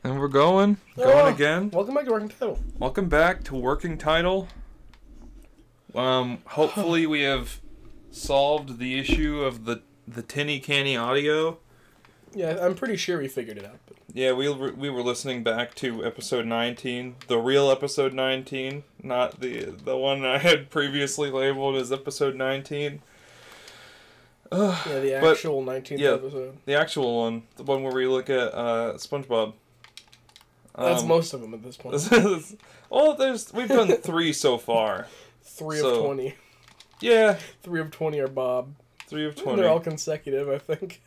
And we're going again. Welcome back to Working Title. Welcome back to Working Title. Hopefully we have solved the issue of the tinny canny audio. Yeah, I'm pretty sure we figured it out. But... Yeah, we were listening back to episode 19, the real episode 19, not the one I had previously labeled as episode 19. Yeah, the actual 19th episode. The actual one, the one where we look at SpongeBob. That's most of them at this point. Well, we've done 3 so far. 3 of 20. Yeah. 3 of 20 are Bob. 3 of 20. They're all consecutive, I think.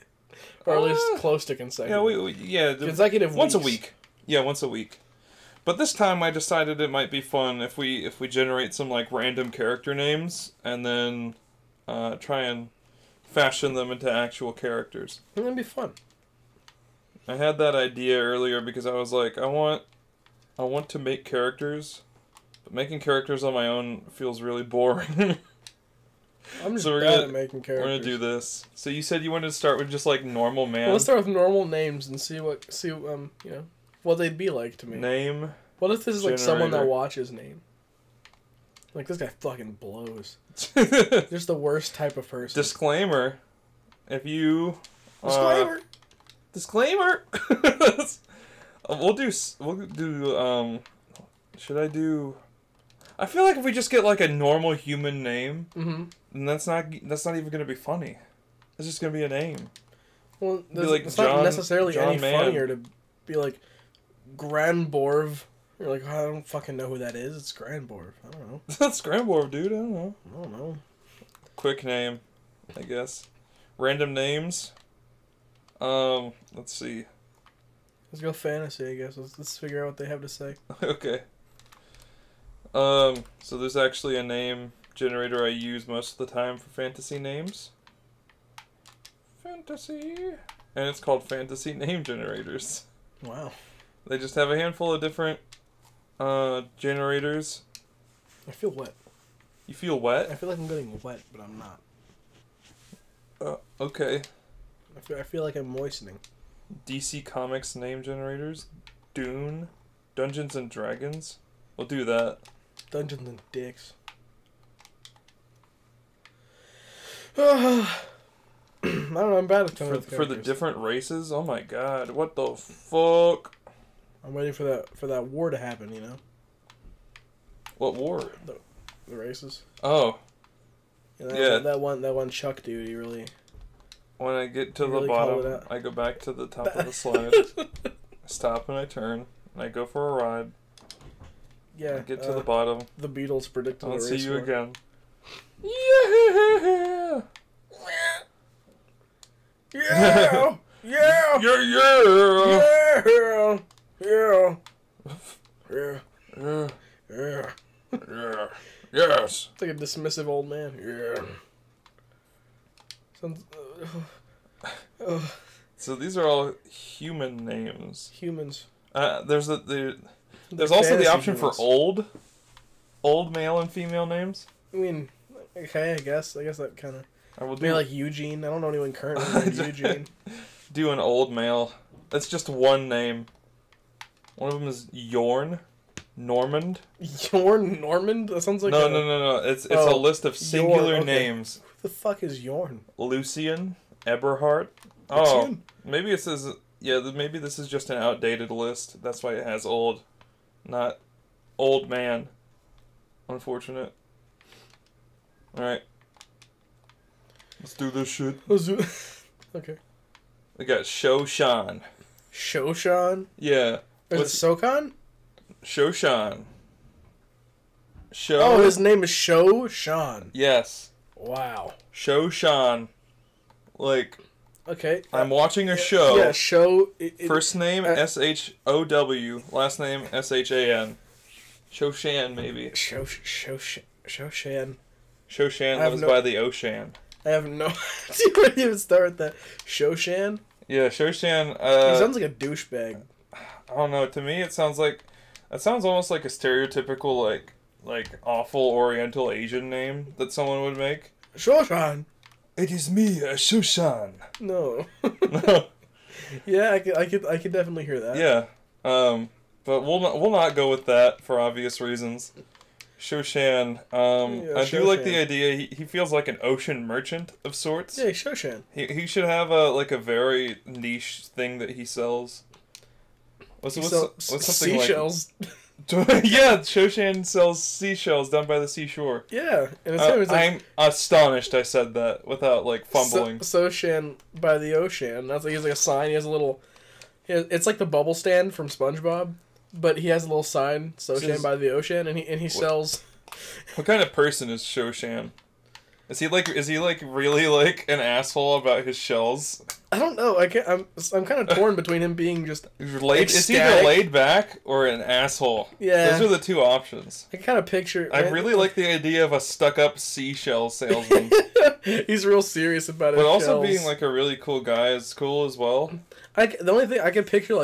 Or at least close to consecutive. Yeah, consecutive once weeks. A week. Yeah, once a week. But this time I decided it might be fun if we generate some like random character names and then try and fashion them into actual characters. That'd be fun. I had that idea earlier because I was like, I want to make characters, but making characters on my own feels really boring. I'm just bad at making characters. We're gonna do this. So you said you wanted to start with just like normal man. Well, let's start with normal names and see what they'd be like to me. Name. What if this is like someone that watches name? Like, this guy fucking blows. Just the worst type of person. Disclaimer. If you... Disclaimer! We'll do... Should I do... I feel like if we just get like a normal human name, then that's not even going to be funny. It's just going to be a name. Well, like it's John, not necessarily John any Mann. funnier to be like Granborv. You're like, I don't fucking know who that is. It's Granborv. I don't know. That's Granborv, dude. I don't know. Quick name, I guess. Random names. Let's see. Let's go fantasy, I guess. Let's figure out what they have to say. Okay. So there's actually a name generator I use most of the time for fantasy names. Fantasy. And it's called Fantasy Name Generators. Wow. They just have a handful of different generators. I feel wet. You feel wet? I feel like I'm getting wet, but I'm not. Okay. I feel like I'm moistening. DC Comics name generators. Dune. Dungeons and Dragons. We'll do that. Dungeons and Dicks. I don't know, I'm bad at coming up with for the different races? Oh my god, what the fuck? I'm waiting for that war to happen, you know? What war? The races. Oh. Yeah. That one Chuck dude, he really... When I get to the bottom, I go back to the top of the slide. I stop and I turn, and I go for a ride. Yeah. I get to the bottom. The Beatles predicted the race. I'll see you again. Yeah! Yeah! Yeah! Yeah! Yeah. Yes. It's like a dismissive old man. Yeah. So these are all human names. Humans. There's also the option for old male and female names. I mean, okay, I guess that kind of. I will do maybe like Eugene. I don't know anyone currently named Eugene. Do an old male. That's just one name. One of them is Yorn. Normand. Yorn Normand? That sounds like No. It's a list of singular Yorn, okay. names. Who the fuck is Yorn? Lucian. Eberhard. Oh, maybe it says... Yeah, maybe this is just an outdated list. That's why it has old. Not old man. Unfortunate. Alright. Let's do this shit. Let's do it. Okay. We got Shoshan. Shoshan? Yeah. Is it Sokan? Shoshan. Oh, his name is Shoshan. Yes. Wow. Shoshan. Like... Okay. I'm watching a show. Yeah, show... First name, S-H-O-W. Last name, S-H-A-N. Shoshan, maybe. Shoshan. Shoshan lives by the ocean. I have no idea where to even start with that. Shoshan? Yeah, Shoshan... he sounds like a douchebag. I don't know. To me, it sounds like... It sounds almost like a stereotypical, like awful Oriental Asian name that someone would make. Shoshan! It is me, Shoshan. No. No. Yeah, I could definitely hear that. Yeah. But we'll not go with that for obvious reasons. Shoshan, I do like the idea. He feels like an ocean merchant of sorts. Yeah, Shoshan. He should have a very niche thing that he sells. What's something seashells? Yeah, Shoshan sells seashells down by the seashore. Yeah, and it's I'm astonished I said that without fumbling. Shoshan by the ocean. That's he has a sign. He has a little. It's like the bubble stand from SpongeBob, but he has a little sign. Shoshan by the ocean, and he sells. What kind of person is Shoshan? Is he really an asshole about his shells? I don't know. I'm kind of torn between him being just is he either laid back or an asshole? Yeah, those are the two options. I kind of picture. I really like the idea of a stuck-up seashell salesman. He's real serious about it. But also being a really cool guy is cool as well. The only thing I can picture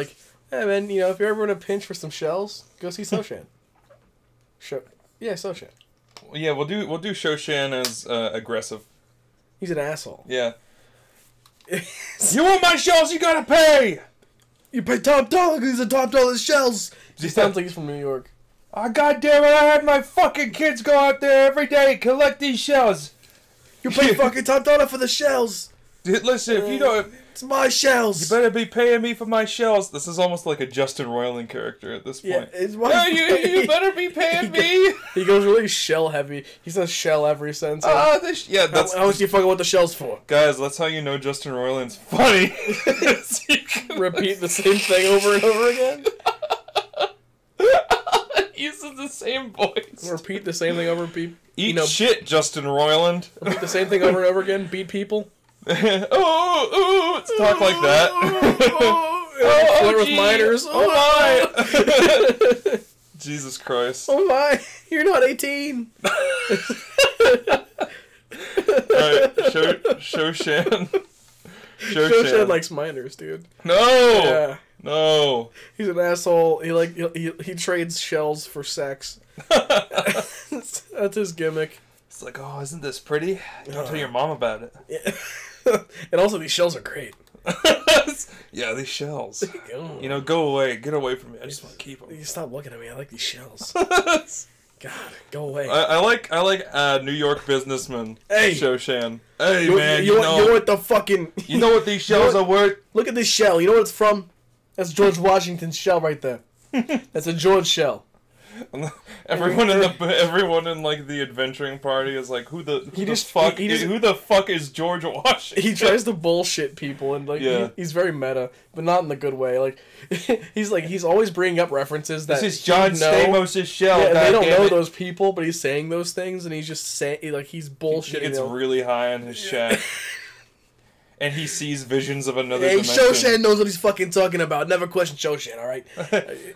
hey man, if you're ever in a pinch for some shells, go see Shoshan. Shoshan. Yeah, we'll do Shoshan as aggressive. He's an asshole. Yeah. You want my shells? You gotta pay. You pay top dollar. These are top dollar shells. He sounds like he's from New York. Oh, God damn it! I had my fucking kids go out there every day and collect these shells. You pay fucking top dollar for the shells. Dude, listen, if you don't... It's my shells. You better be paying me for my shells. This is almost like a Justin Roiland character at this point. Yeah, it's my... you better be paying me. He goes really shell heavy. He says shell every sentence. That's... How much you fucking want the shells for? Guys, that's how you know Justin Roiland's funny. Repeat the same thing over and over again? Uses the same voice. Repeat the same thing over people. Eat shit, Justin Roiland. Repeat the same thing over and over again. Beat people. Let's talk like that. Flirt with minors. Oh my! Jesus Christ. Oh my! You're not 18. Alright, Shoshan. Shoshan likes minors, dude. No. Yeah. No. He's an asshole. He trades shells for sex. That's his gimmick. It's like, oh, isn't this pretty? Don't tell your mom about it. Yeah. And also, these shells are great. Yeah, these shells. Go away. Get away from me. I just want to keep them. You stop looking at me. I like these shells. God, go away. I like New York businessman. Hey, Shoshan. Hey, man. You know what the fucking... You know what these shells are worth? Look at this shell. You know what it's from? That's George Washington's shell right there. That's a George shell. Everyone in the adventuring party is like, who the fuck is George Washington? He tries to bullshit people and he's very meta, but not in the good way. He's always bringing up references that this is John Stamos' shell. Yeah, and they don't know those people, but he's saying those things and he's just saying he's bullshitting. He gets really high on his chat. And he sees visions of another dimension. Shoshan knows what he's fucking talking about. Never question Shoshan, alright?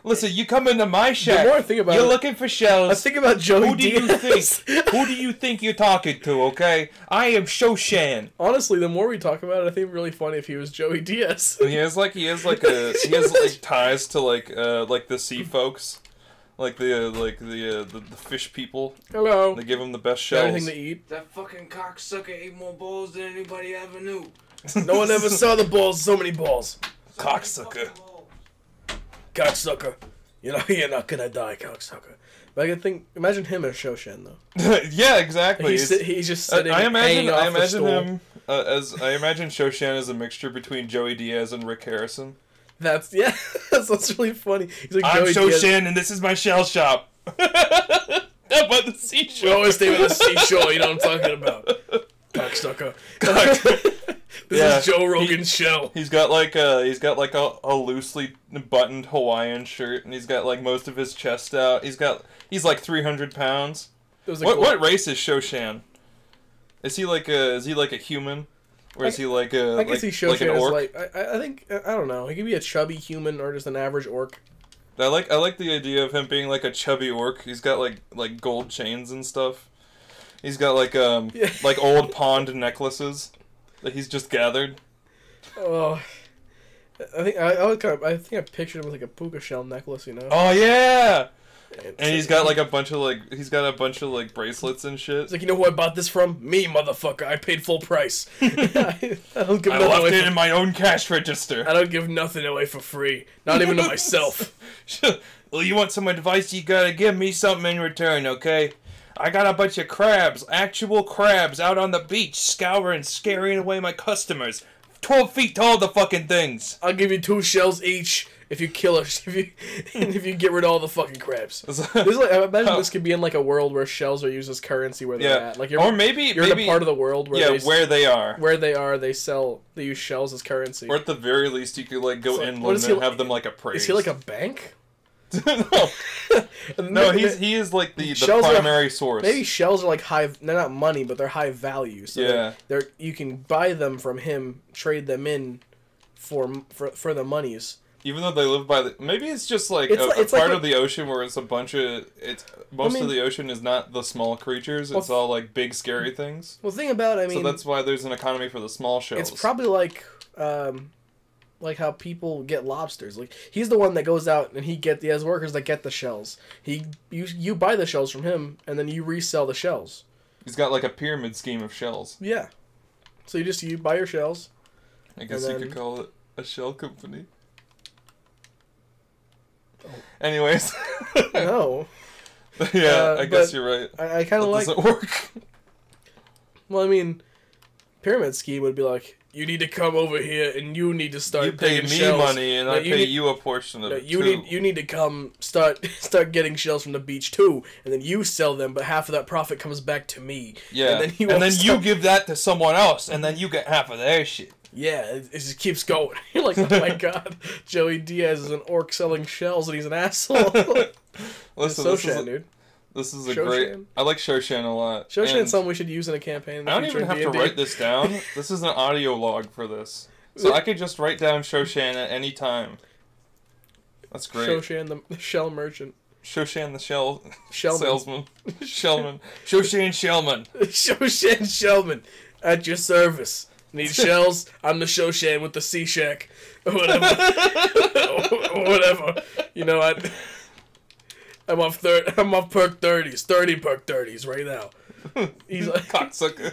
Listen, you come into my shack. The more I think about you're looking for shells. I think about Joey Diaz. Who do you think you're talking to, okay? I am Shoshan. Honestly, the more we talk about it, I think it'd be really funny if he was Joey Diaz. He has ties to the sea folks. The fish people. Hello. They give him the best shells. Anything to eat. That fucking cocksucker ate more balls than anybody ever knew. No one ever saw the balls. So many balls. Cocksucker. Cocksucker. You're not gonna die, cocksucker. But I can think. Imagine him as Shoshan though. Yeah, exactly. He's just sitting. I imagine him I imagine Shoshan as a mixture between Joey Diaz and Rick Harrison. That's really funny. He's like, I'm Shoshan, and this is my shell shop. By the seashore. We always stay with the seashore. You know what I'm talking about. Cocksucker. This is Joe Rogan's shell. He's got a loosely buttoned Hawaiian shirt, and he's got most of his chest out. He's like 300 pounds. What race is Shoshan? Is he like a human? Or is he I guess he's Shoshan an orc? I think I don't know. He could be a chubby human or just an average orc. I like the idea of him being like a chubby orc. He's got like gold chains and stuff. He's got like old pond necklaces that he's just gathered. Oh, I think I pictured him with like a puka shell necklace, Oh yeah, And he's got like a bunch of bracelets and shit. It's like, you know who I bought this from? Me, motherfucker. I paid full price. I don't give I left it in my own cash register. I don't give nothing away for free. Not even to myself. Well, you want some advice? You gotta give me something in return, okay? I got a bunch of crabs, actual crabs, out on the beach, scouring, scaring away my customers. 12 feet tall, the fucking things. I'll give you 2 shells each if you kill us. If you get rid of all the fucking crabs. I imagine this could be in like a world where shells are used as currency where they're at. Like or maybe you're in a part of the world where where they are. Where they are, they use shells as currency. Or at the very least, you could like go inland and have them like appraised. Is he like a bank? No, he is like the primary source. Maybe shells are like they're not money, but they're high value. So yeah, you can buy them from him, trade them in for the monies. Even though they live by the, maybe it's just like a part of the ocean where it's a bunch of most of the ocean is not the small creatures. It's all like big scary things. Well, the thing about so that's why there's an economy for the small shells. It's probably like how people get lobsters. Like he's the one that goes out and he has workers that get the shells. You buy the shells from him and then you resell the shells. He's got like a pyramid scheme of shells. Yeah. So you buy your shells. I guess you could call it a shell company. Oh. Anyways. No. Yeah, I guess you're right. I kind of like. Doesn't work. Well, I mean, pyramid scheme would be like, you need to come over here and you need to start paying shells. You pay me money and I pay you a portion of it too. You need to come start getting shells from the beach too, and then you sell them, but half of that profit comes back to me. Yeah, and then you give that to someone else, and then you get half of their shit. Yeah, it just keeps going. You're like, oh my god, Joey Diaz is an orc selling shells and he's an asshole. Listen, Shoshan, dude. This is a great... I like Shoshan a lot. Shoshan's something we should use in a campaign. I don't even have to write this down. This is an audio log for this. So I could just write down Shoshan at any time. That's great. Shoshan the shell merchant. Shoshan the salesman. Shellman. Shoshan Shellman. Shoshan Shellman. At your service. Need shells? I'm the Shoshan with the Sea Shack. Or whatever. Or whatever. You know, I'm off perk 30s. 30 perk 30s right now. He's like cocksucker.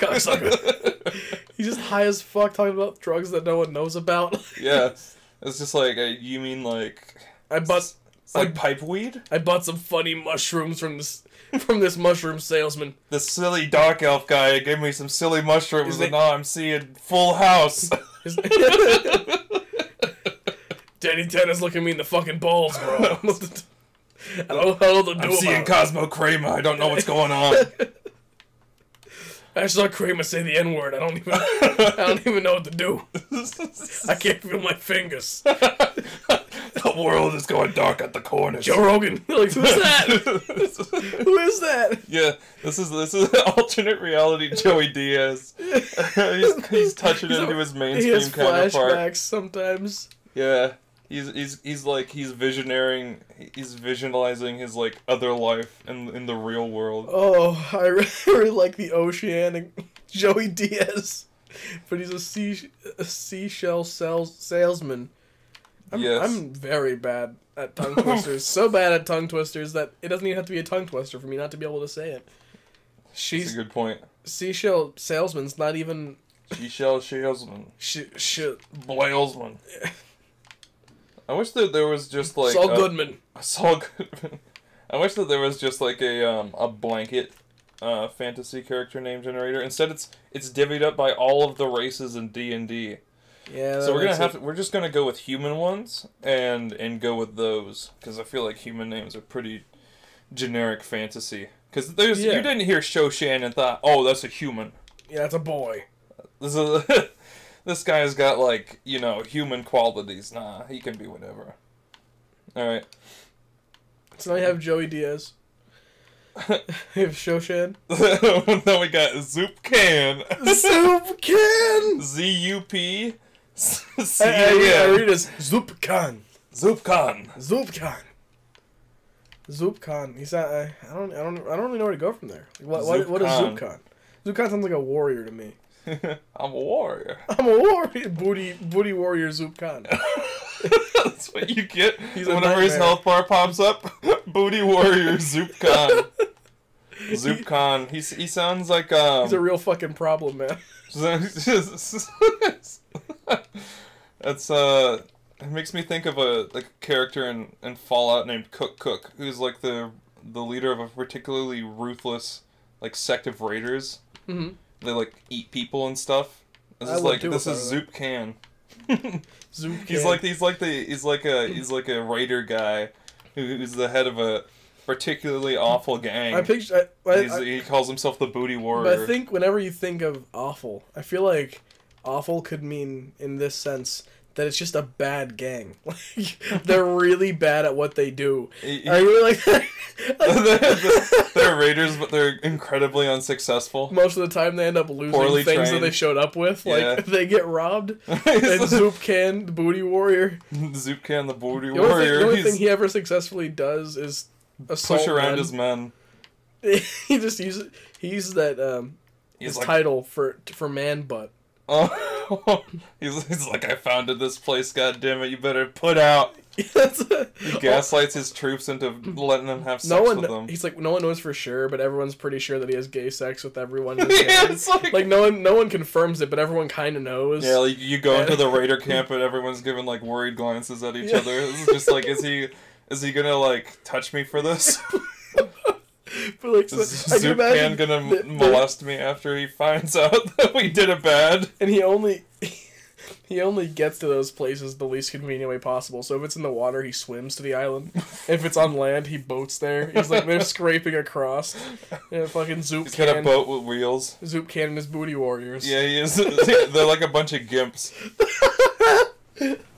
He's just high as fuck talking about drugs that no one knows about. Yeah. It's just like, you mean like... like pipe weed? I bought some funny mushrooms from this mushroom salesman. The silly dark elf guy gave me some silly mushrooms and now I'm seeing Full House. Danny Tanner's looking me in the fucking balls, bro. I don't know what to do. I'm seeing Cosmo Kramer. I don't know what's going on. I saw Kramer say the N-word. I don't even know what to do. I can't feel my fingers. The world is going dark at the corners. Joe Rogan. Like, who's that? Who is that? Yeah, this is alternate reality Joey Diaz. he's touching into his mainstream he has counterpart. Flashbacks sometimes. Yeah. He's visualizing his like other life in the real world. Oh, I really like the Oceanic Joey Diaz, but he's a seashell salesman. I'm very bad at tongue twisters. So bad at tongue twisters that it doesn't even have to be a tongue twister for me not to be able to say it. That's a good point. Seashell salesman's not even. Seashell salesman. Salesman. I wish that there was just like Saul Goodman. Saul Goodman. I wish that there was just like a blanket fantasy character name generator. Instead, it's divvied up by all of the races in D&D. Yeah. So we're just gonna go with human ones and go with those because I feel like human names are pretty generic fantasy. Because you didn't hear Shoshan and thought, oh, that's a human. Yeah, that's a boy. This guy's got, like, you know, human qualities. Nah, he can be whatever. Alright. So now you have Joey Diaz. You have Shoshan. Now we got Zoopcan. Zoopcan! Z-U-P. I read it as Zoopcan. Zoopcan. Zoopcan. Zoopcan. He's not, I don't really know where to go from there. What is Zoopcan? Zoopcan sounds like a warrior to me. I'm a warrior. I'm a warrior. Booty warrior Zoopcan. That's what you get whenever his health bar pops up. booty warrior, Zoop Khan. Zoop Khan. He sounds like He's a real fucking problem, man. That's it makes me think of a character in Fallout named Cook, who's like the leader of a particularly ruthless sect of raiders. Mm-hmm. They eat people and stuff. This is Zoop Khan. Zoop He's like a raider guy who's the head of a particularly awful gang. He calls himself the Booty Warrior. But I think whenever you think of awful, I feel like awful could mean in this sense that it's just a bad gang. They're really bad at what they do. I really like that. They're raiders, but they're incredibly unsuccessful. Most of the time, they end up losing Poorly things trained. that they showed up with. Yeah. They get robbed. And Zoop Khan, the Booty Warrior. Zoop Khan, the Booty The Warrior. only thing he ever successfully does is assault push around men. his men. He just uses that his title for man butt. Oh, he's like, I founded this place. God damn it! You better put out. He gaslights his troops into letting them have sex with them. He's like, no one knows for sure, but everyone's pretty sure that he has gay sex with everyone. Yeah, it's no one confirms it, but everyone kind of knows. Yeah, you go into the raider camp and everyone's giving worried glances at each other. It's just is he gonna touch me for this? But Is Zoop Khan gonna molest me after he finds out that we did it bad? And he only gets to those places the least convenient way possible. So if it's in the water, he swims to the island. If it's on land, he boats there. He's they're scraping across. And fucking Zoop He's Khan. got a boat with wheels. Zoop Khan and his Booty Warriors. Yeah, he is. They're like a bunch of gimps.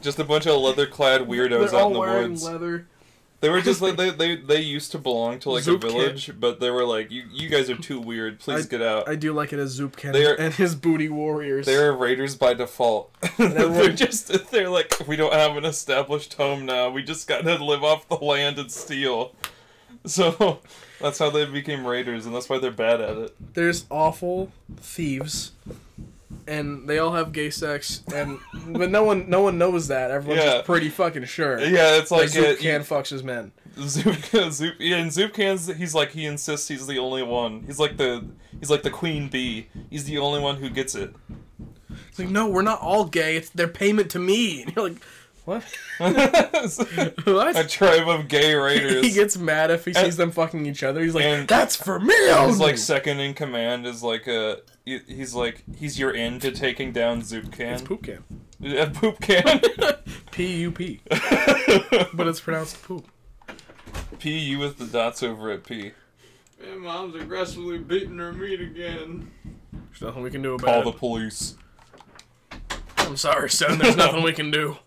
Just a bunch of leather-clad weirdos They're out all in the wearing woods. leather. They were just they used to belong to Zoop a village, but they were like, you guys are too weird. Please get out. I do like it as Zoop Khan and his Booty Warriors. They're raiders by default. They're like, we don't have an established home now. We just gotta live off the land and steal. So that's how they became raiders, and that's why they're bad at it. There's awful thieves, and they all have gay sex, but no one knows that. Everyone's just pretty fucking sure. Yeah, it's like Zoop Khan fucks his men. And Zoop Khan's he insists he's the only one. He's like the queen bee. He's the only one who gets it. It's like, no, we're not all gay. It's their payment to me. And you're like, what? What? A tribe of gay raiders. He gets mad if he sees them fucking each other. He's like, that's for me. His second in command is he's your in to taking down Zoop Khan. It's Poop Can. Poop Can. P-U-P. But it's pronounced poop. P-U with the dots over at P. Man, Mom's aggressively beating her meat again. There's nothing we can do about Call it. the police. I'm sorry, son. There's nothing we can do.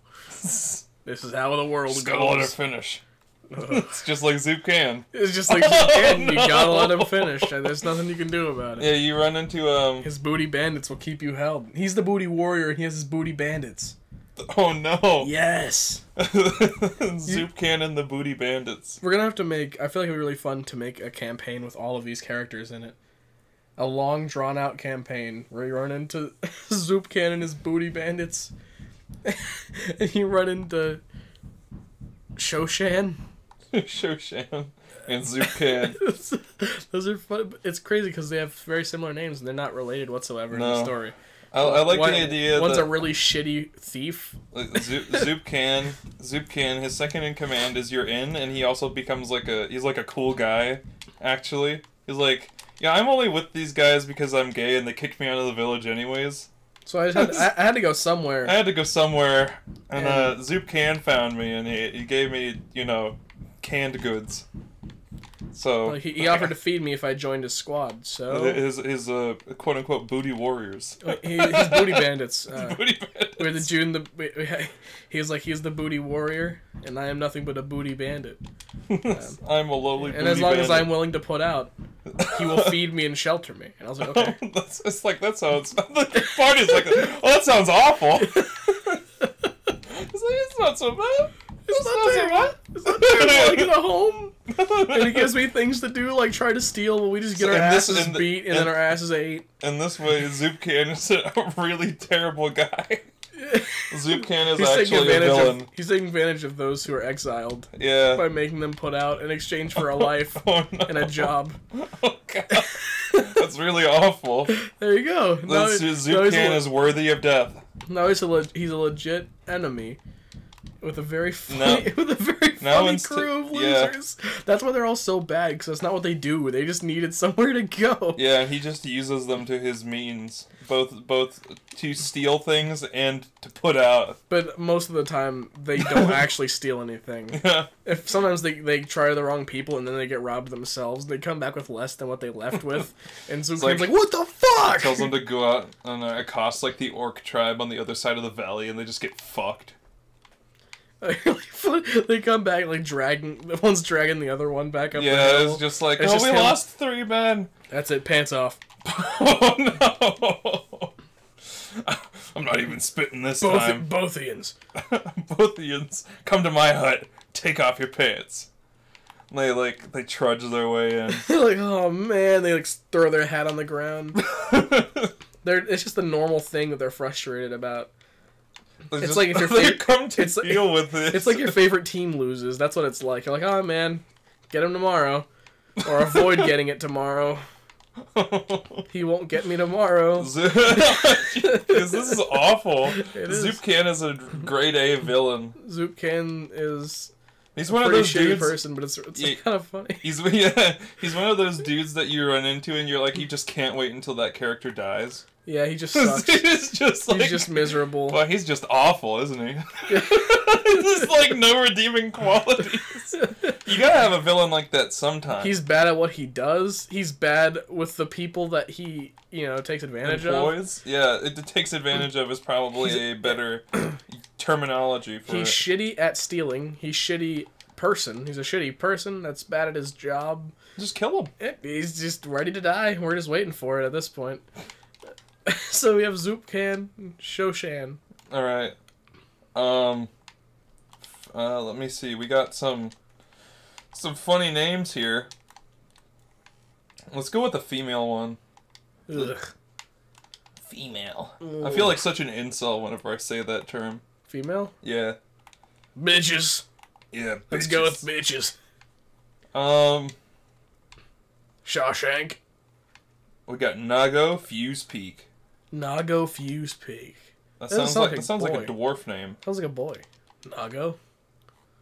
This is how the world Just goes. gotta let her finish. It's just like Zoop Khan. It's just like Zoop Khan. You gotta let him finish. And there's nothing you can do about it. Yeah, you run into His booty bandits will keep you held. He's the booty warrior, and he has his booty bandits. Oh no! Yes. Zoop Khan and the Booty Bandits. We're gonna have to make. I feel like it'd be really fun to make a campaign with all of these characters in it. A long, drawn-out campaign where you run into Zoop Khan and his Booty Bandits, and you run into Shoshan. Shoshan and Zoop Khan. Those are fun. It's crazy because they have very similar names and they're not related whatsoever in the story. I like the idea one's that a really shitty thief. Zoop Khan, his second in command is your in, and he also becomes he's like a cool guy, actually. He's like, yeah, I'm only with these guys because I'm gay and they kicked me out of the village anyways. So I had to go somewhere. I had to go somewhere, and Zoop Khan found me, and he gave me, canned goods. So he offered to feed me if I joined his squad. So his quote unquote booty warriors. His booty bandits. Booty bandits. We're the June. He's like he's the booty warrior, and I am nothing but a booty bandit. I'm a lowly. And as long as I'm willing to put out, he will feed me and shelter me. And I was like, okay. It's like that sounds. The party's like, oh, that sounds awful. It's not so bad. It's not terrible. It's not terrible. I get a home, and he gives me things to do, like try to steal, but we just get our asses beat, and then our asses ate. And this way, Zoop Khan is a really terrible guy. Zoopcan is He's taking actually a advantage villain. he's taking advantage of those who are exiled Yeah. by making them put out in exchange for a life Oh, no. and a job. Oh, God. That's really awful. There you go. Zoopcan is worthy of death. Now he's a legit enemy with a very funny, crew of losers. That's why they're all so bad, because that's not what they do. They just needed somewhere to go. Yeah, he just uses them to his means, both to steal things and to put out. But most of the time, they don't actually steal anything. Yeah. If sometimes they try the wrong people and then they get robbed themselves, they come back with less than what they left with, and Zupan's like, "What the fuck?" Tells them to go out and accost like the orc tribe on the other side of the valley, and they just get fucked. They come back like one's dragging the other one back up. Yeah, the hill. it's just like, It's just we him. lost 3 men. That's it. Pants off. Oh no! I'm not even spitting this time. Bothians. Bothians, come to my hut. Take off your pants. They trudge their way in. They're like, oh man, they like throw their hat on the ground. It's just a normal thing that they're frustrated about. It's like if your deal with it. It's like your favorite team loses. That's what it's like. You're like, oh man, get him tomorrow, or avoid getting it tomorrow. He won't get me tomorrow. This is awful. Zoopcan is a grade A villain. Zoopcan is. He's one of those dudes. Person, but it's kind of funny. He's one of those dudes that you run into and you're like, you just can't wait until that character dies. Yeah, he just sucks. He's just miserable. Well, he's just awful, isn't he? There's like no redeeming qualities. You gotta have a villain like that sometime. He's bad at what he does. He's bad with the people that he, takes advantage of. Yeah, it takes advantage of is probably a better terminology for He's it. shitty at stealing. He's shitty person. He's a shitty person that's bad at his job. Just kill him. He's just ready to die. We're just waiting for it at this point. So we have Zoopcan and Shoshan. Alright. Let me see. We got some funny names here. Let's go with the female one. Ugh. Female. Ugh. I feel like such an incel whenever I say that term. Female? Yeah. Bitches. Yeah, Let's go with bitches. Shawshank. We got Nago Fuse Peak. Nago Fuse Peak. That sounds like a dwarf name. Sounds like a boy. Nago?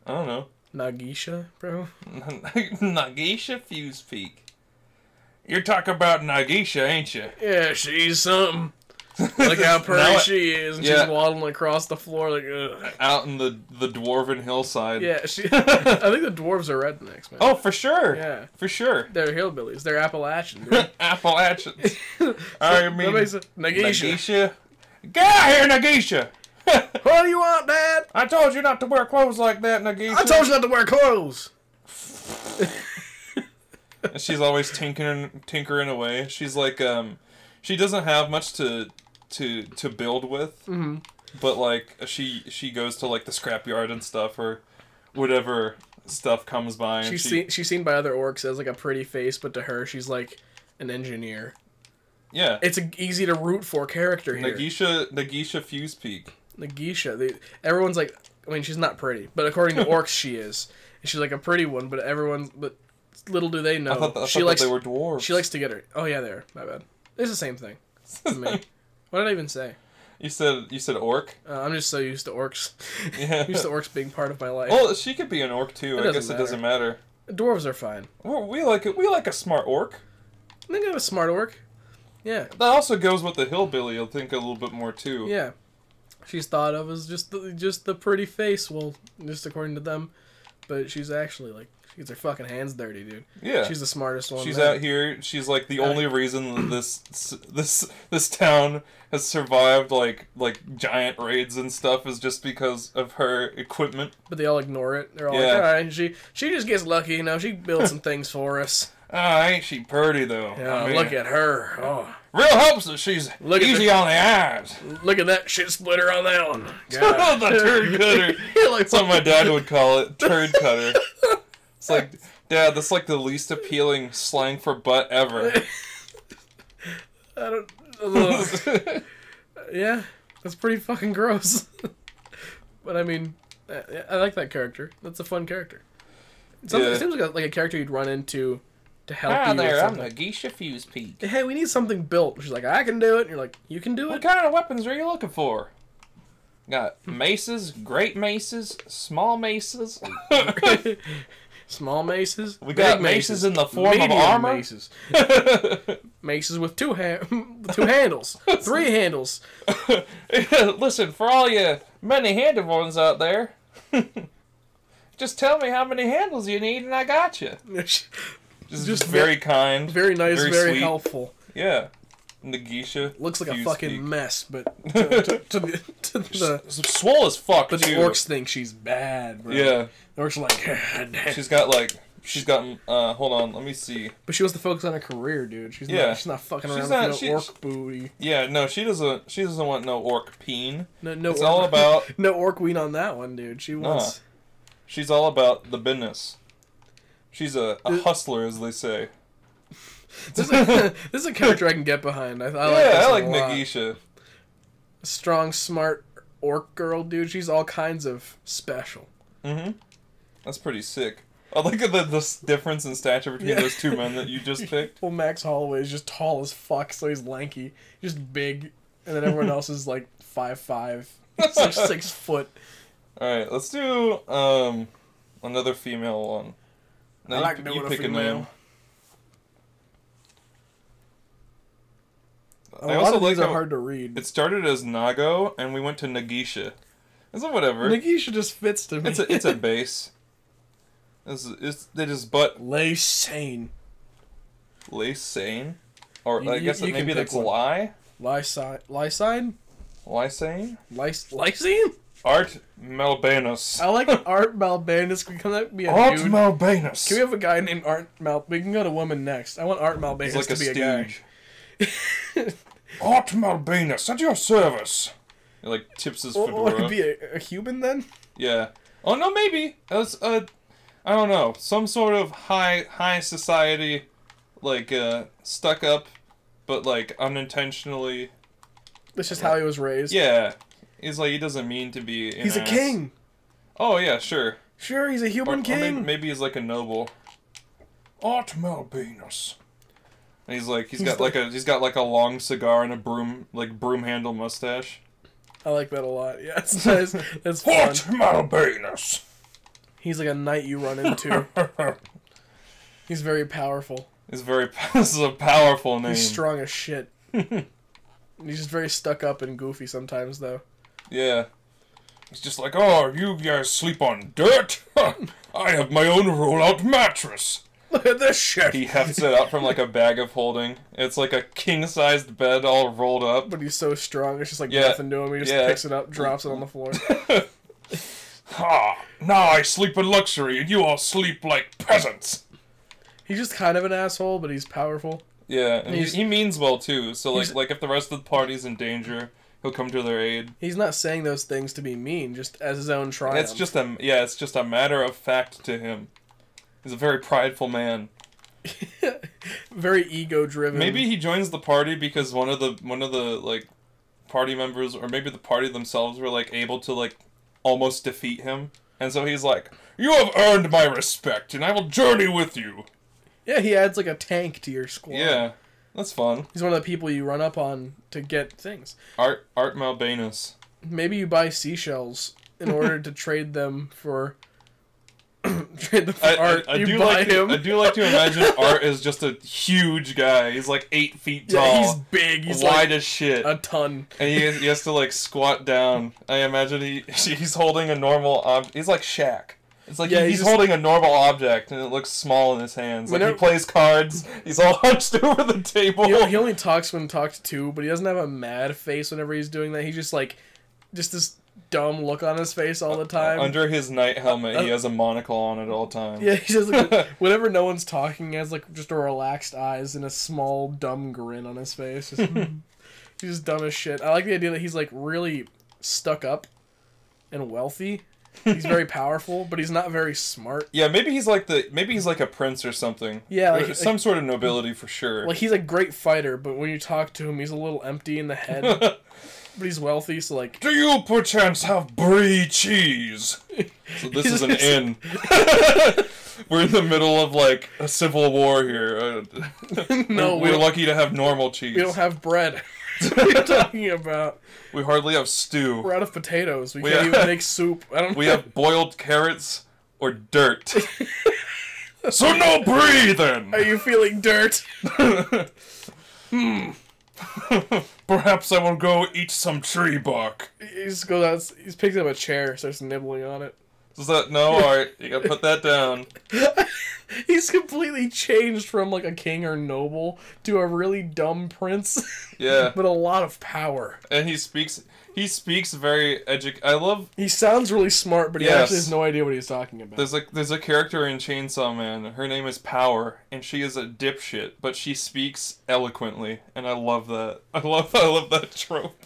I don't know. Nagisha, bro? Nagisha Fuse Peak. You're talking about Nagisha, ain't you? Yeah, she's something. Look how pretty she is, and she's waddling across the floor like, ugh. Out in the dwarven hillside. Yeah, I think the dwarves are rednecks, man. Oh, for sure. Yeah. For sure. They're hillbillies. They're Appalachian, dude. Appalachians. I mean, Nagisha. Get out here, Nagisha! What do you want, Dad? I told you not to wear clothes like that, Nagisha. I told you not to wear clothes. She's always tinkering away. She's like, she doesn't have much to build with, but like she goes to like the scrapyard and stuff or whatever stuff comes by. And she's seen by other orcs as like a pretty face, but to her she's like an engineer. Yeah, it's an easy to root for character here. Nagisha Fuse Peak. Nagisha. Everyone's like, I mean, she's not pretty, but according to orcs, she is. And she's like a pretty one, but little do they know. I thought they were dwarves. She likes to get her. Oh yeah, they are. My bad. It's the same thing to me. What did I even say? You said orc? I'm just so used to orcs. Yeah. Used to orcs being part of my life. Well, she could be an orc too. I guess it doesn't matter. Dwarves are fine. Well, we like a smart orc. I think I'm a smart orc. Yeah. That also goes with the hillbilly. I think a little bit more too. Yeah. She's thought of as just the pretty face. Well, just according to them, but she's actually like. She gets her fucking hands dirty, dude. Yeah. She's the smartest one. She's out here. She's like the only reason this town has survived like giant raids and stuff is just because of her equipment. But they all ignore it. They're all like, all right, she just gets lucky, She builds some things for us. Ah, ain't she pretty though? Yeah, I mean, look at her. Oh. Real hopes that she's easy on the eyes. Look at that shit splitter on that one. The turd cutter. That's what my dad would call it. Turd cutter. It's like, Dad, that's like the least appealing slang for butt ever. I don't. Yeah. That's pretty fucking gross. But I mean, I like that character. That's a fun character. It seems like a character you'd run into to help you. There, I'm Nagisha Fuse Peak. Hey, we need something built. She's like, I can do it. And you're like, you can do it? What kind of weapons are you looking for? Got maces, great maces, small maces. Small maces. We got maces in the form of armor. Maces. Maces with two handles. 3 handles. Listen, for all you many-handed ones out there, just tell me how many handles you need and I got you. Just very kind. Very nice, very sweet. helpful. Yeah. Nagisha. Looks like a fucking Peak. mess, but to the swole as fuck, but too. the orcs think she's bad, bro. Yeah. The orcs are like, she's got hold on, let me see. But she wants to focus on her career, dude. She's not fucking around with no orc booty. Yeah, no, she doesn't want no orc peen. No, it's all about no orc queen on that one, dude. She wants. She's all about the business. She's a hustler, as they say. This is a character I can get behind. I like Nagisha. A strong, smart orc girl, dude. She's all kinds of special. Mm-hmm. That's pretty sick. I like the difference in stature between those two men that you just picked. Well, Max Holloway is just tall as fuck, so he's lanky. Just big. And then everyone else is like 5'5". 6 foot. Alright, let's do another female one. Now I like doing a female. A lot of these are hard to read. It started as Nago, and we went to Nagisha. It's whatever. Nagisha just fits to me. It's a base. They just Lay sane. Lay sane? Or I guess maybe that's lie? Lysine? Lysane? Lysine? Art Malbanus. I like Art Malbanus. Can that be a Art dude? Malbanus. Can we have a guy named Art Mal... We can go to woman next. I want Art Malbanus like to be a guy. Art Malbanus, at your service. He like tips his fedora. Would it be a human then? Yeah. Oh no, maybe. As I don't know, some sort of high society, like stuck up, but like unintentionally. That's just how he was raised. Yeah. He's like, he doesn't mean to be an He's a king. Oh, yeah, sure. Sure, he's a human king. Or maybe he's like a noble. Art Malbanus. And he's got like a long cigar and a broom handle mustache. I like that a lot. Yeah, it's nice. That's fun. Art Malbanus. He's like a knight you run into. He's very powerful. This is a powerful name. He's strong as shit. He's just very stuck up and goofy sometimes, though. Yeah. He's just like, oh, you guys sleep on dirt? I have my own roll-out mattress. Look at this shit. He hefts it up from like a bag of holding. It's like a king-sized bed all rolled up. But he's so strong, it's just like nothing to him. He just picks it up, drops it on the floor. Ha! Now I sleep in luxury, and you all sleep like peasants. He's just kind of an asshole, but he's powerful. Yeah, and he means well too. So like if the rest of the party's in danger, he'll come to their aid. He's not saying those things to be mean, just as his own triumph. It's just a matter of fact to him. He's a very prideful man. Very ego-driven. Maybe he joins the party because one of the like party members, or maybe the party themselves, were like able to like almost defeat him, and so he's like, "You have earned my respect, and I will journey with you." Yeah, he adds like a tank to your squad. Yeah, that's fun. He's one of the people you run up on to get things. Art Malbanus. Maybe you buy seashells in order to trade them for Art. I do like to imagine Art is just a huge guy. He's like 8 feet tall. Yeah, he's big. He's wide like as shit. a ton. And he has to like squat down. I imagine he's holding a normal object. He's like Shaq. It's like he's holding a normal object and it looks small in his hands. Like he plays cards. He's all hunched over the table. He only talks when talked to, but he doesn't have a mad face whenever he's doing that. He's just like, this dumb look on his face all the time. Under his night helmet, he has a monocle on at all times. Yeah, he just like, whenever no one's talking, he has like just a relaxed eyes and a small dumb grin on his face. Just, he's just dumb as shit. I like the idea that he's like really stuck up and wealthy. He's very powerful, but he's not very smart. Yeah, maybe he's like a prince or something. Yeah, like some sort of nobility for sure. Like he's a great fighter, but when you talk to him, he's a little empty in the head. But he's wealthy, so like... Do you perchance have brie cheese? So this is an inn. We're in the middle of, like, a civil war here. No, we're lucky to have normal cheese. We don't have bread. That's what you're talking about. We hardly have stew. We're out of potatoes. We can't even make soup. We have boiled carrots or dirt. So no brie, then! Are you feeling dirt? Perhaps I will go eat some tree bark. He just goes out, he picks up a chair, starts nibbling on it. Is that... No, alright. You gotta put that down. He's completely changed from, like, a king or noble to a really dumb prince. Yeah. But a lot of power. And he speaks very I love... He sounds really smart, but he actually has no idea what he's talking about. There's a character in Chainsaw Man. Her name is Power, and she is a dipshit, but she speaks eloquently, and I love that. I love that trope.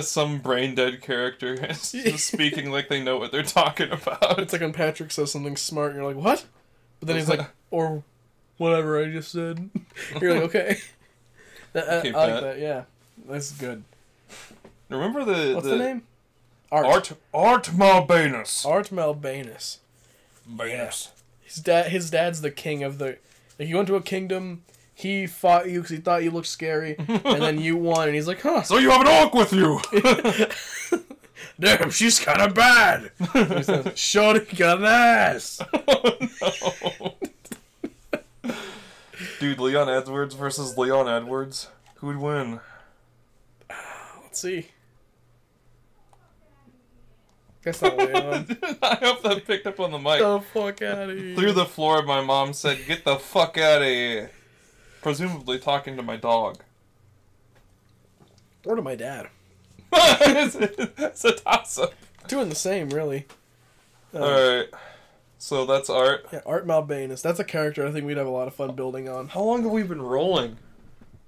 Some brain dead character is just speaking like they know what they're talking about. It's like when Patrick says something smart, and you're like, what? But then he's like, or whatever I just said. You're like, okay. I like that, yeah. That's good. Remember What's the name? Art Malbanus. Art Malbanus. Banus. Yeah. His dad's the king of the... Like, you went to a kingdom, he fought you because he thought you looked scary, and then you won, and he's like, huh. So you have an orc with you! Damn, she's kind of bad! Shorty got an ass! Oh, no. Dude, Leon Edwards versus Leon Edwards. Who would win? Let's see. Guess not Leon. I hope that picked up on the mic. Get the fuck out of here. Through the floor, my mom said, "Get the fuck out of here." Presumably talking to my dog. Or to my dad. It's a toss-up. Doing the same, really. Alright. So that's Art. Yeah, Art Malbanus. That's a character I think we'd have a lot of fun building on. How long have we been rolling?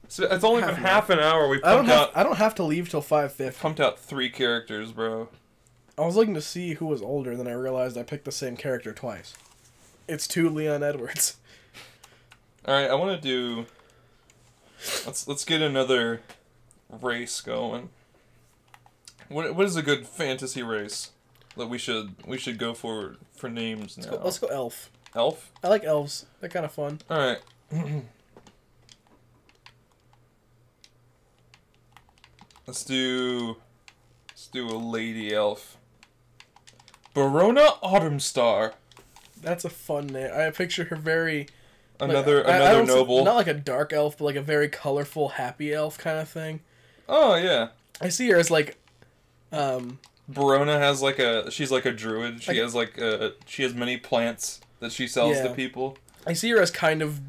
So it's only been half an hour. We I pumped don't have to leave till 5:50. Pumped out 3 characters, bro. I was looking to see who was older, and then I realized I picked the same character twice. It's 2 Leon Edwards. Alright, I want to do... Let's get another race going. What is a good fantasy race that we should go for names now? Let's go elf. Elf? I like elves. They're kind of fun. Alright. Let's do a lady elf. Barona Autumnstar. That's a fun name. I picture her very... Another I noble. Not like a dark elf, but like a very colorful, happy elf kind of thing. Oh, yeah. I see her as like... Barona has like she's like a druid. She has she has many plants that she sells to people. I see her as kind of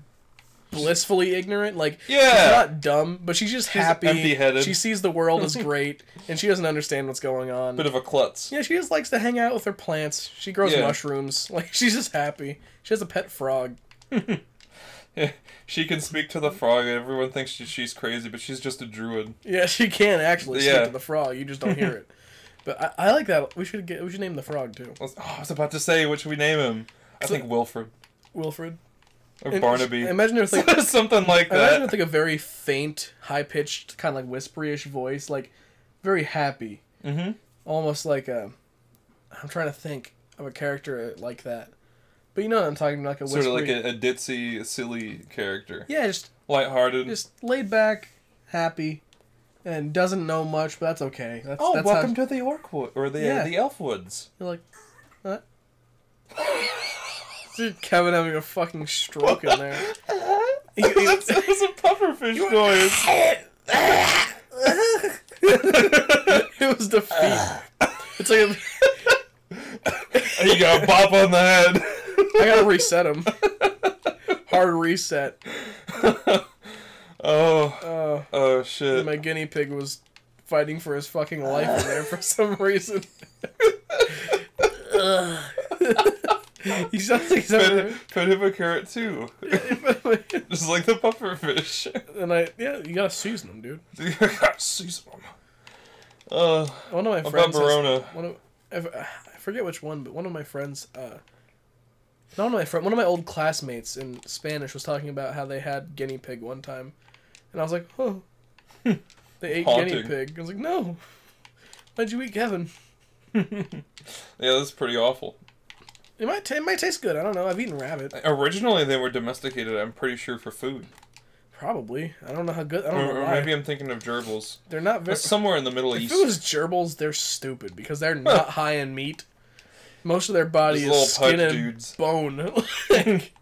blissfully ignorant. Like, yeah. she's not dumb, but she's just happy. Empty-headed. She sees the world as great, and she doesn't understand what's going on. Bit of a klutz. Yeah, she just likes to hang out with her plants. She grows mushrooms. Like, she's just happy. She has a pet frog. Yeah, she can speak to the frog. Everyone thinks she's crazy, but she's just a druid. Yeah, she can actually speak to the frog. You just don't hear it. But I like that. We should name the frog too. I was about to say, what should we name him? I think Wilfred. Wilfred. Or Barnaby. Imagine her like something like that. Imagine with like a very faint, high pitched, kind of like whispery-ish voice, like very happy. Mm-hmm. Almost like a. I'm trying to think of a character like that. But you know what I'm talking about, like a whispery... Sort of like a ditzy, silly character. Yeah, just... Lighthearted. Just laid back, happy, and doesn't know much, but that's okay. That's welcome to the Orcwood, or the Elfwoods. You're like, what? Dude, Kevin having a fucking stroke in there. That was a pufferfish noise. It was defeat. It's like You got a bop on the head. I gotta reset him. Hard reset. Oh shit. My guinea pig was fighting for his fucking life in there for some reason. He sounds like Put him a carrot too. Just like the pufferfish. And you gotta season them, dude. You gotta season them. One of my friends Barona. I forget which one, but one of my friends, one of my old classmates in Spanish was talking about how they had guinea pig one time, and I was like, oh, They ate Haunting. guinea pig. I was like, no. Why'd you eat Kevin? Yeah, that's pretty awful. It might taste good. I don't know. I've eaten rabbit. Originally, they were domesticated, I'm pretty sure, for food. Probably. I don't know how good. I don't know Or why. maybe I'm thinking of gerbils. They're not very... It's somewhere in the Middle If East. it was gerbils, they're stupid because they're not high in meat. Most of their body These is little skin pudge and dudes. bone. Like,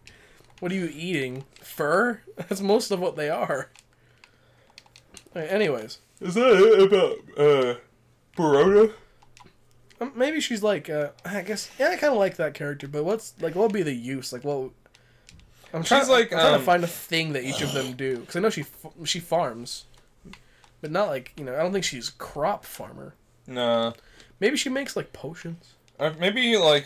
what are you eating? Fur? That's most of what they are. Okay, anyways. Is that it about, Verona? Maybe she's like, I guess, yeah, I kind of like that character, but what would be the use? Like, what... I'm trying to find a thing that each of them do. Because I know she farms. But not like, I don't think she's crop farmer. Nah. Maybe she makes, like, potions. Maybe, like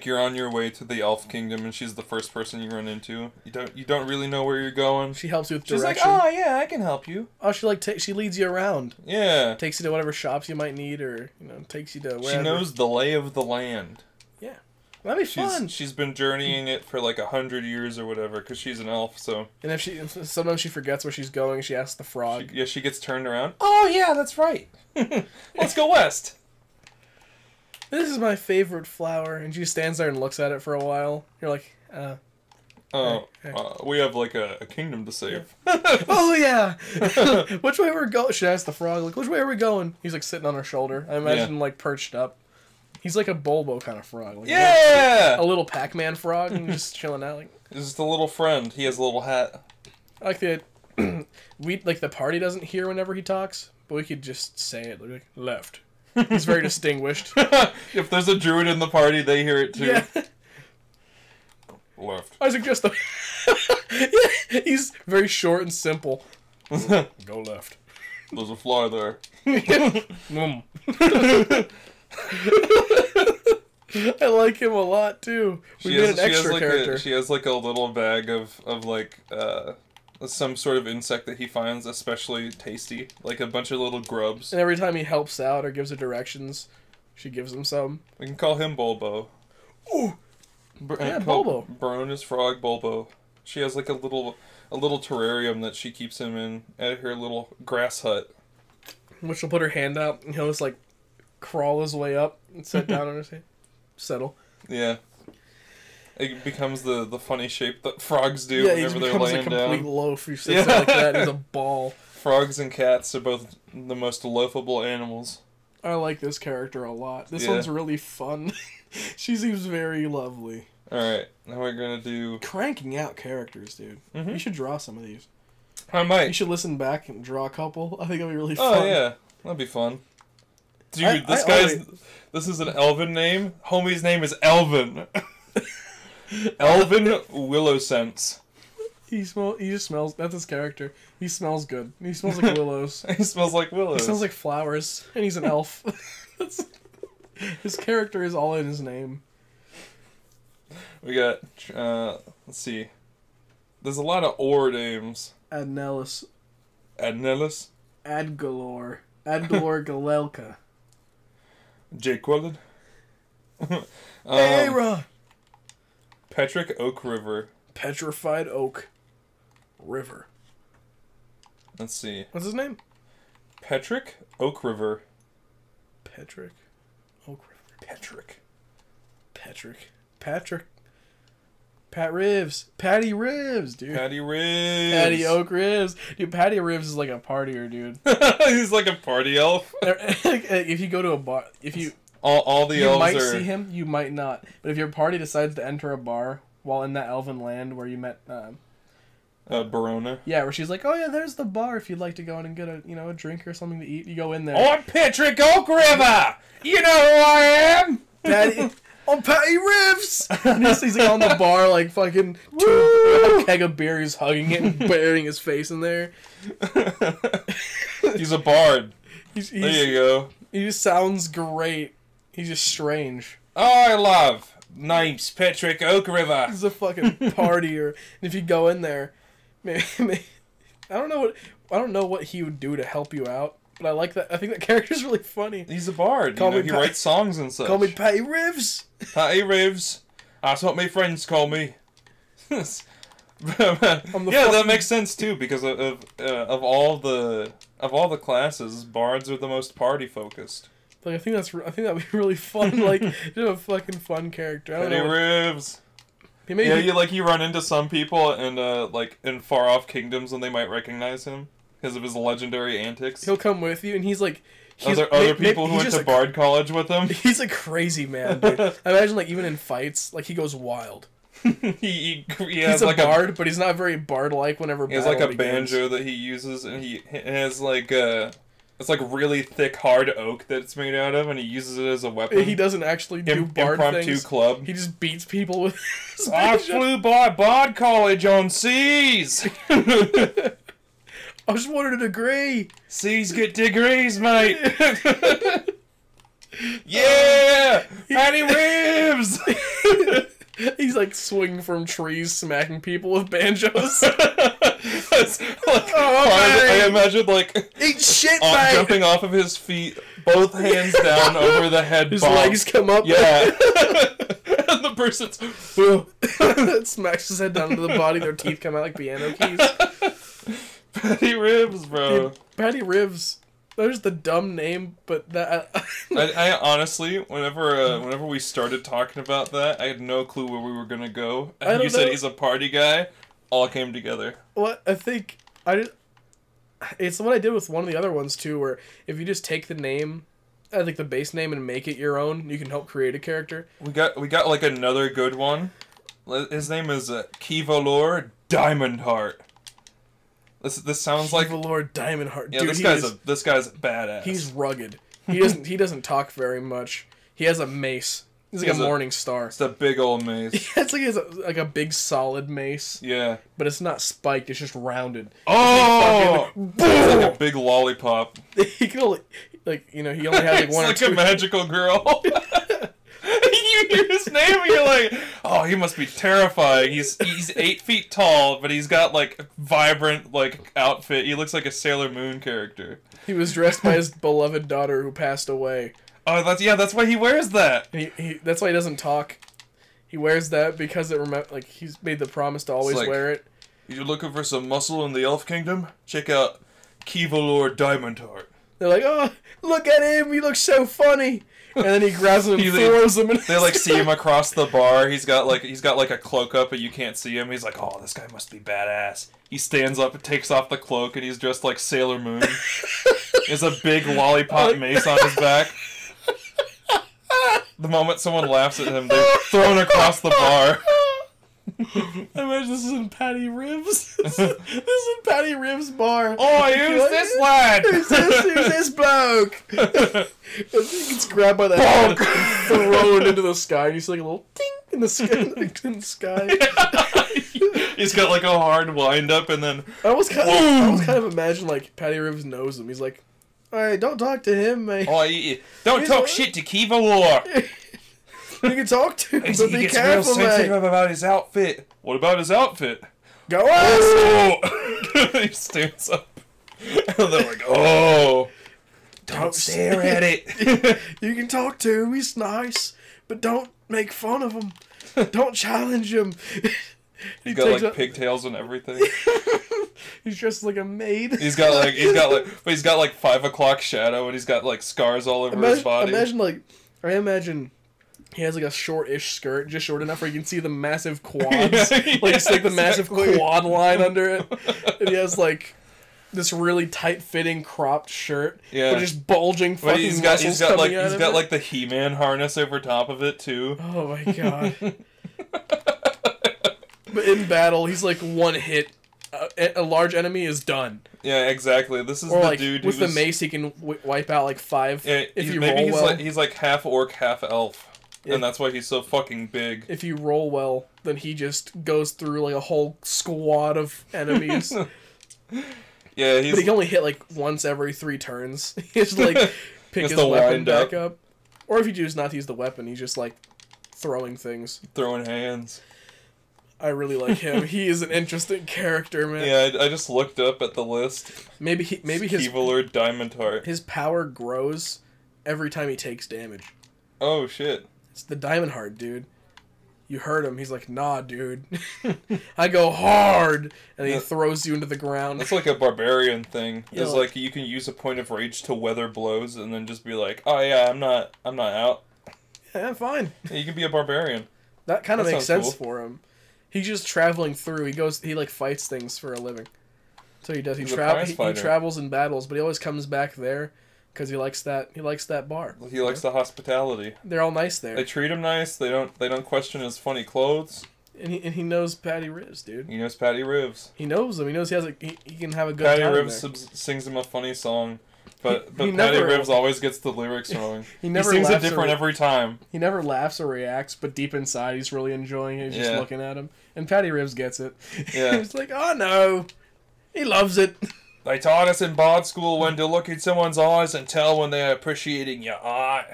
you're on your way to the Elf Kingdom and she's the first person you run into. You don't really know where you're going. She helps you with She's direction. like, oh, yeah, I can help you. Oh, she leads you around. Yeah. Takes you to whatever shops you might need, or, takes you to wherever. She knows the lay of the land. Yeah. That'd be fun. She's been journeying it for like 100 years or whatever, because she's an elf, so... And sometimes she forgets where she's going, she asks the frog. She gets turned around. Oh, yeah, that's right. Let's go west. This is my favorite flower, and she stands there and looks at it for a while. You're like, we have like a kingdom to save. oh yeah! Which way we're going? She asks the frog, like, which way are we going? He's like sitting on her shoulder. I imagine him like perched up. He's like a Bulbo kind of frog. Like, yeah! A little Pac-Man frog, and just chilling out. Like, this is the little friend. He has a little hat. I like the the party doesn't hear whenever he talks, but we could just say it like left. He's very distinguished. If there's a druid in the party, they hear it too. Yeah. Left. I suggest the... He's very short and simple. Go left. There's a fly there. I like him a lot too. We made an extra character. She has like a little bag of like some sort of insect that he finds especially tasty, like a bunch of little grubs. And every time he helps out or gives her directions, she gives him some. We can call him Bulbo. Ooh. Yeah, Bulbo. Barona's frog Bulbo. She has like a little terrarium that she keeps him in at her little grass hut. Which she'll put her hand out and he'll just like crawl his way up and sit down on her head. Settle. Yeah. It becomes the funny shape that frogs do whenever they're laying down. He becomes a complete loaf. He sits there like that. He's a ball. Frogs and cats are both the most loafable animals. I like this character a lot. This one's really fun. She seems very lovely. Alright, now we're gonna do... Cranking out characters, dude. Mm-hmm. You should draw some of these. I might. You should listen back and draw a couple. I think it'll be really fun. Oh, yeah. That'd be fun. Dude, this is an Elven name. Homie's name is Elvin. Elvin Willowsense. He just smells... That's his character. He smells good. He smells like willows. He smells like willows. He smells like flowers. And he's an elf. His character is all in his name. We got, let's see. There's a lot of ore names. Adnelis. Adnelis? Adgalor. Adgalor Galelka. Jaquillin? Aaron! Petric Oak River. Petrified Oak River. Let's see. What's his name? Petric Oak River. Petric Oak River. Patrick. Pat Rivs. Patty Rivs, dude. Patty Rivs. Patty Oak Rivs. Dude, Patty Rivs is like a partier, dude. He's like a party elf. If you go to a bar, all the elves you might are... see him, you might not. But if your party decides to enter a bar while in that elven land where you met... Barona. Yeah, where she's like, oh yeah, there's the bar if you'd like to go in and get a drink or something to eat. You go in there. On Petric Oak River! You know who I am! Patty... On Patty Rivs! He's like on the bar, like fucking a keg of beer. He's hugging it and burying his face in there. He's a bard. There you go. He just sounds great. He's just strange. Oh, I love names Petric Oak River. He's a fucking partier. And if you go in there, maybe I don't know what he would do to help you out. But I like that. I think that character's really funny. He's a bard. He writes songs and such. Call me Patty Rivs. Patty Rivs. That's what my friends call me. Yeah, that makes sense too because of all the classes, bards are the most party focused. Like I think that'd be really fun. Like, just a fucking fun character. I don't Petty know. Ribs. Yeah, you run into some people and like in far off kingdoms and they might recognize him because of his legendary antics. He'll come with you, and he's like. Other people who went to Bard College with him. He's a crazy man, dude. I imagine, like, even in fights, like, he goes wild. He's He's a like bard, but he's not very bard-like whenever he has like a battle begins. banjo that he uses, and he has like it's like really thick, hard oak that it's made out of, and he uses it as a weapon. He doesn't actually do bard impromptu things. club. He just beats people with his I banjo. flew by Bard College on C's. I just wanted a degree. C's get degrees, mate. Yeah, Patty Ribs. He's like swinging from trees, smacking people with banjos. That's, like, I imagine like Eat shit, mate. jumping off of his feet, both hands down over the head. His bomb. legs come up. Yeah. And the person's smacks his head down to the body. Their teeth come out like piano keys. Patty Ribs, bro. Dude, Patty Ribs. There's the dumb name, but that. I honestly, whenever we started talking about that, I had no clue where we were gonna go. And you said he's a party guy. All came together. What I think it's what I did with one of the other ones too, where if you just take the name, like the base name, and make it your own, you can help create a character. We got like another good one. His name is Kivalor Diamondheart. This sounds like Lord Diamondheart. Yeah, dude, this guy's badass. He's rugged. He doesn't talk very much. He has a mace. He's like a morning star. It's a big old mace. It's like a big solid mace. Yeah. But it's not spiked. It's just rounded. Oh! It's like a big lollipop. He can only he only has like one or like two. a magical girl. You hear his name and you're like, oh, he must be terrifying. He's 8 feet tall, but he's got like vibrant like outfit. He looks like a Sailor Moon character. He was dressed by his beloved daughter who passed away. Oh, that's why he wears that. And he that's why he doesn't talk. He wears that because he's made the promise to always wear it. You're looking for some muscle in the Elf Kingdom? Check out Kivalor Diamondheart. They're like, oh, look at him, he looks so funny. And then he grabs him and throws him. They like see him across the bar. He's got like a cloak up, but you can't see him. He's like, oh, this guy must be badass. He stands up and takes off the cloak, and he's dressed like Sailor Moon. He has a big lollipop mace on his back. The moment someone laughs at him, they're thrown across the bar. I imagine this is in Patty Ribs. This is in Patty Ribs' bar. Oh, who's this lad? Who's this bloke? He gets grabbed by the head and thrown into the sky, and you see like a little ding in the sky. He's got like a hard wind up, and then I almost kind of imagine like Patty Ribs knows him. He's like, all right, don't talk to him, mate. Oh, don't talk shit to Kivalor. You can talk to him, but be he gets careful, real sensitive mate. about his outfit. What about his outfit? Go on! Oh! He stands up. And they're like, oh! Don't stare at it. You can talk to him, he's nice, but don't make fun of him. Don't challenge him. He's got like pigtails and everything. He's dressed like a maid. He's got like 5 o'clock shadow, and he's got like scars all over his body. I imagine he has like a short-ish skirt, just short enough where you can see the massive quads, the massive quad line under it. And he has like this really tight-fitting cropped shirt, with just bulging fucking muscles coming out of it. He's got like the He-Man harness over top of it too. Oh my god! But in battle, he's like one hit. A large enemy is done. Yeah, exactly. This is dude with the mace. He can wipe out like 5 if you roll well. He's like half orc, half elf, and that's why he's so fucking big. If you roll well, then he just goes through like a whole squad of enemies. Yeah, but he can only hit like once every 3 turns. He has to like pick his weapon back up. Or if you choose not to use the weapon, he's just like throwing things. Throwing hands. I really like him. He is an interesting character, man. Yeah, I just looked up at the list. Maybe his Kivalor Diamondheart. His power grows every time he takes damage. Oh shit! It's the Diamondheart, dude. You hurt him. He's like, nah, dude. I go hard, and he throws you into the ground. That's like a barbarian thing. Yeah, It's like you can use a point of rage to weather blows, and then just be like, "Oh yeah, I'm not out." Yeah, fine. Yeah, you can be a barbarian. That kind of That makes sounds sense cool. for him. He's just traveling through. He like fights things for a living. So he does. He He's a prize he fighter. travels in battles, but he always comes back there because he likes that. He likes that bar. He likes the hospitality. They're all nice there, They treat him nice. They don't question his funny clothes. and he knows Patty Rivs, dude. He knows Patty Rivs. He knows him. He knows he can have a good Patty time Rivs there. sings him a funny song, but He Patty never- Rivs always gets the lyrics wrong. He never sings it laughs different or- every time. He never laughs or reacts, but deep inside, he's really enjoying it. He's just Yeah. looking at him, and Patty Rivs gets it. Yeah. He's like, "Oh no," he loves it. They taught us in bard school when to look in someone's eyes and tell when they're appreciating your art.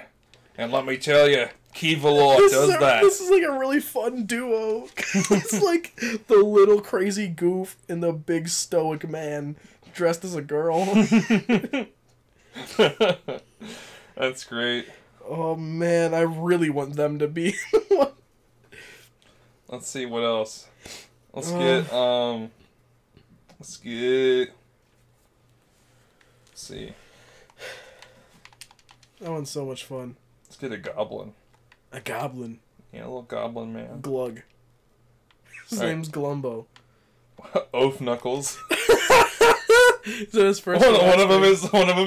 And let me tell you, Keyvalor does that. This is like a really fun duo. It's like the little crazy goof and the big stoic man dressed as a girl. That's great. Oh man, I really want them to be. Let's see what else. Let's Uh. get. Let's see. That one's so much fun. Let's get a goblin. A goblin. Yeah, a little goblin man. Glug. His Alright. name's Glumbo. Oaf Knuckles. Is that his first One of them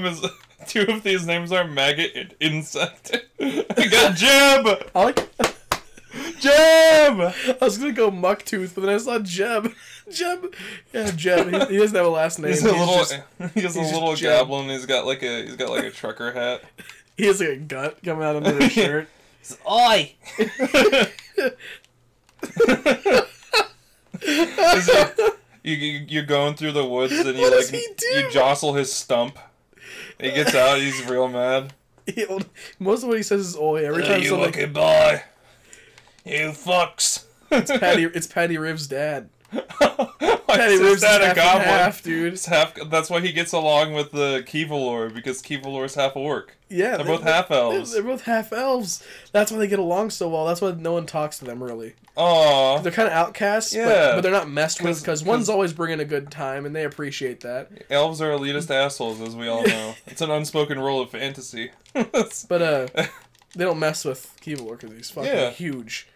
is. Two of these names are maggot and insect. I got Jeb. I like. Jeb. I was gonna go Mucktooth, but then I saw Jeb. Jeb. Yeah, Jeb. He doesn't have a last name. He's a little. just- He's a just little Jeb. goblin. He's got like a trucker hat. he has like a gut coming out under his shirt. Oi! You're going through the woods and you What like does he do? you jostle his stump. He gets out. He's real mad. Most of what he says is "oi" every time you something. looking boy? You fucks. It's Patty Riv's dad. Patty Patty Riv's dad a half and goblin. half, dude. It's half. That's why he gets along with the Keyvalor, because Keyvalor's half orc. Yeah, They're both half elves. They're both half elves. That's why they get along so well. That's why no one talks to them really. Aww. They're kind of outcasts, Yeah. but they're not messed with 'Cause- because one's always bringing a good time, and they appreciate that. Elves are elitist assholes, as we all know. It's an unspoken rule of fantasy. But they don't mess with Keyvalor because he's fucking Yeah. huge.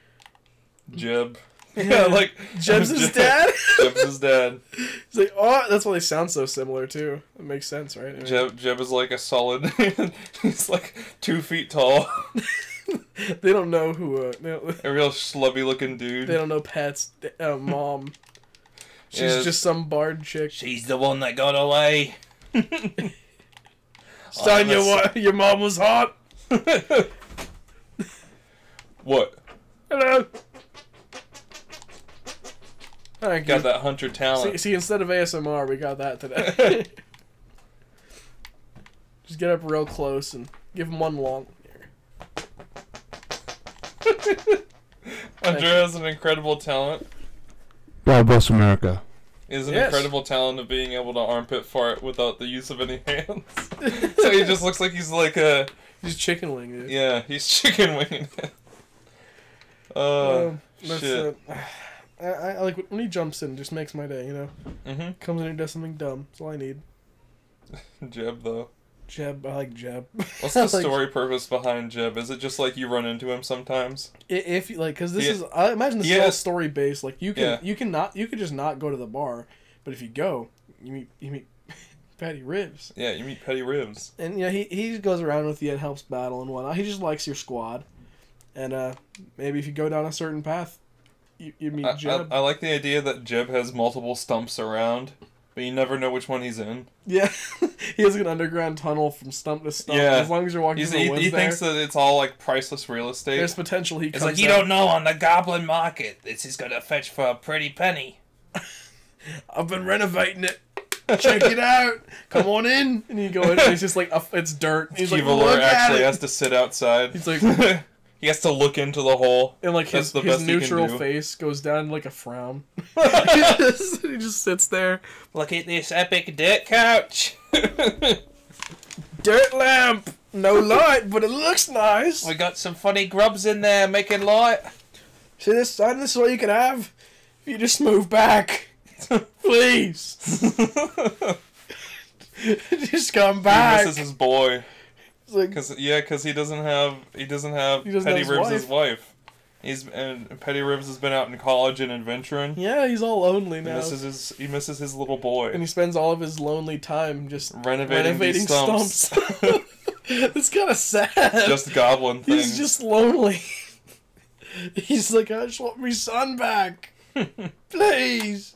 Jeb. Yeah, like Jeb's his dad. Jeb's his dad. He's like, oh, that's why they sound so similar too. It makes sense, right? I mean, Jeb is like a solid. He's like 2 feet tall. they don't know who. They A real schlubby looking dude. don't know Pat's mom. She's Yeah. just some bard chick. She's the one that got away. Son, your mom was hot. What? Hello. Thank you. Got that hunter talent. See, instead of ASMR, we got that today. Just get up real close and give him one long. Hunter has an incredible talent. God bless America. He has an Yes. incredible talent of being able to armpit fart without the use of any hands. So he just looks like he's like a. He's chicken wing, dude. Yeah, he's chicken winging it. That's shit. I like when he jumps in, it just makes my day, you know? Mm-hmm. Comes in and does something dumb. That's all I need. Jeb, though. Jeb, I like Jeb. What's the Like, story purpose behind Jeb? Is it just like you run into him sometimes? If you like, because this Yeah. is, I imagine this is Yeah. all story based. Like you Yeah. you could just not go to the bar, but if you go, you meet Patty Rivs, Yeah, you meet Petty Ribs. and you know he goes around with you and helps battle and whatnot. He just likes your squad, and maybe if you go down a certain path, you meet Jeb. I like the idea that Jeb has multiple stumps around, but you never know which one he's in. Yeah, he has an underground tunnel from stump to stump. Yeah. As long as you're walking through the woods He there, thinks that it's all like priceless real estate. there's potential he It's comes like, you out. don't know, on the goblin market, this is gonna fetch for a pretty penny. I've been renovating it. Check it out. Come on in. And you go in, and it's just like it's dirt. He's like, Keyvalor look at actually it. has to sit outside. He's like, He has to look into the hole. and like That's his the best he can neutral do. face goes down like a frown. he just sits there. Look at this epic dirt couch. Dirt lamp. No light, but it looks nice. We got some funny grubs in there making light. See this, son? This is what you can have if you just move back. Please. Just come back. He misses his boy. It's like, Because he doesn't have doesn't Petty have his Ribs' wife. And Petty Ribs has been out in college and adventuring. yeah, he's all lonely He now. misses his little boy. And he spends all of his lonely time just Renovating these stumps. It's kind of sad. Just goblin things. He's just lonely. He's like, I just want my son back. Please.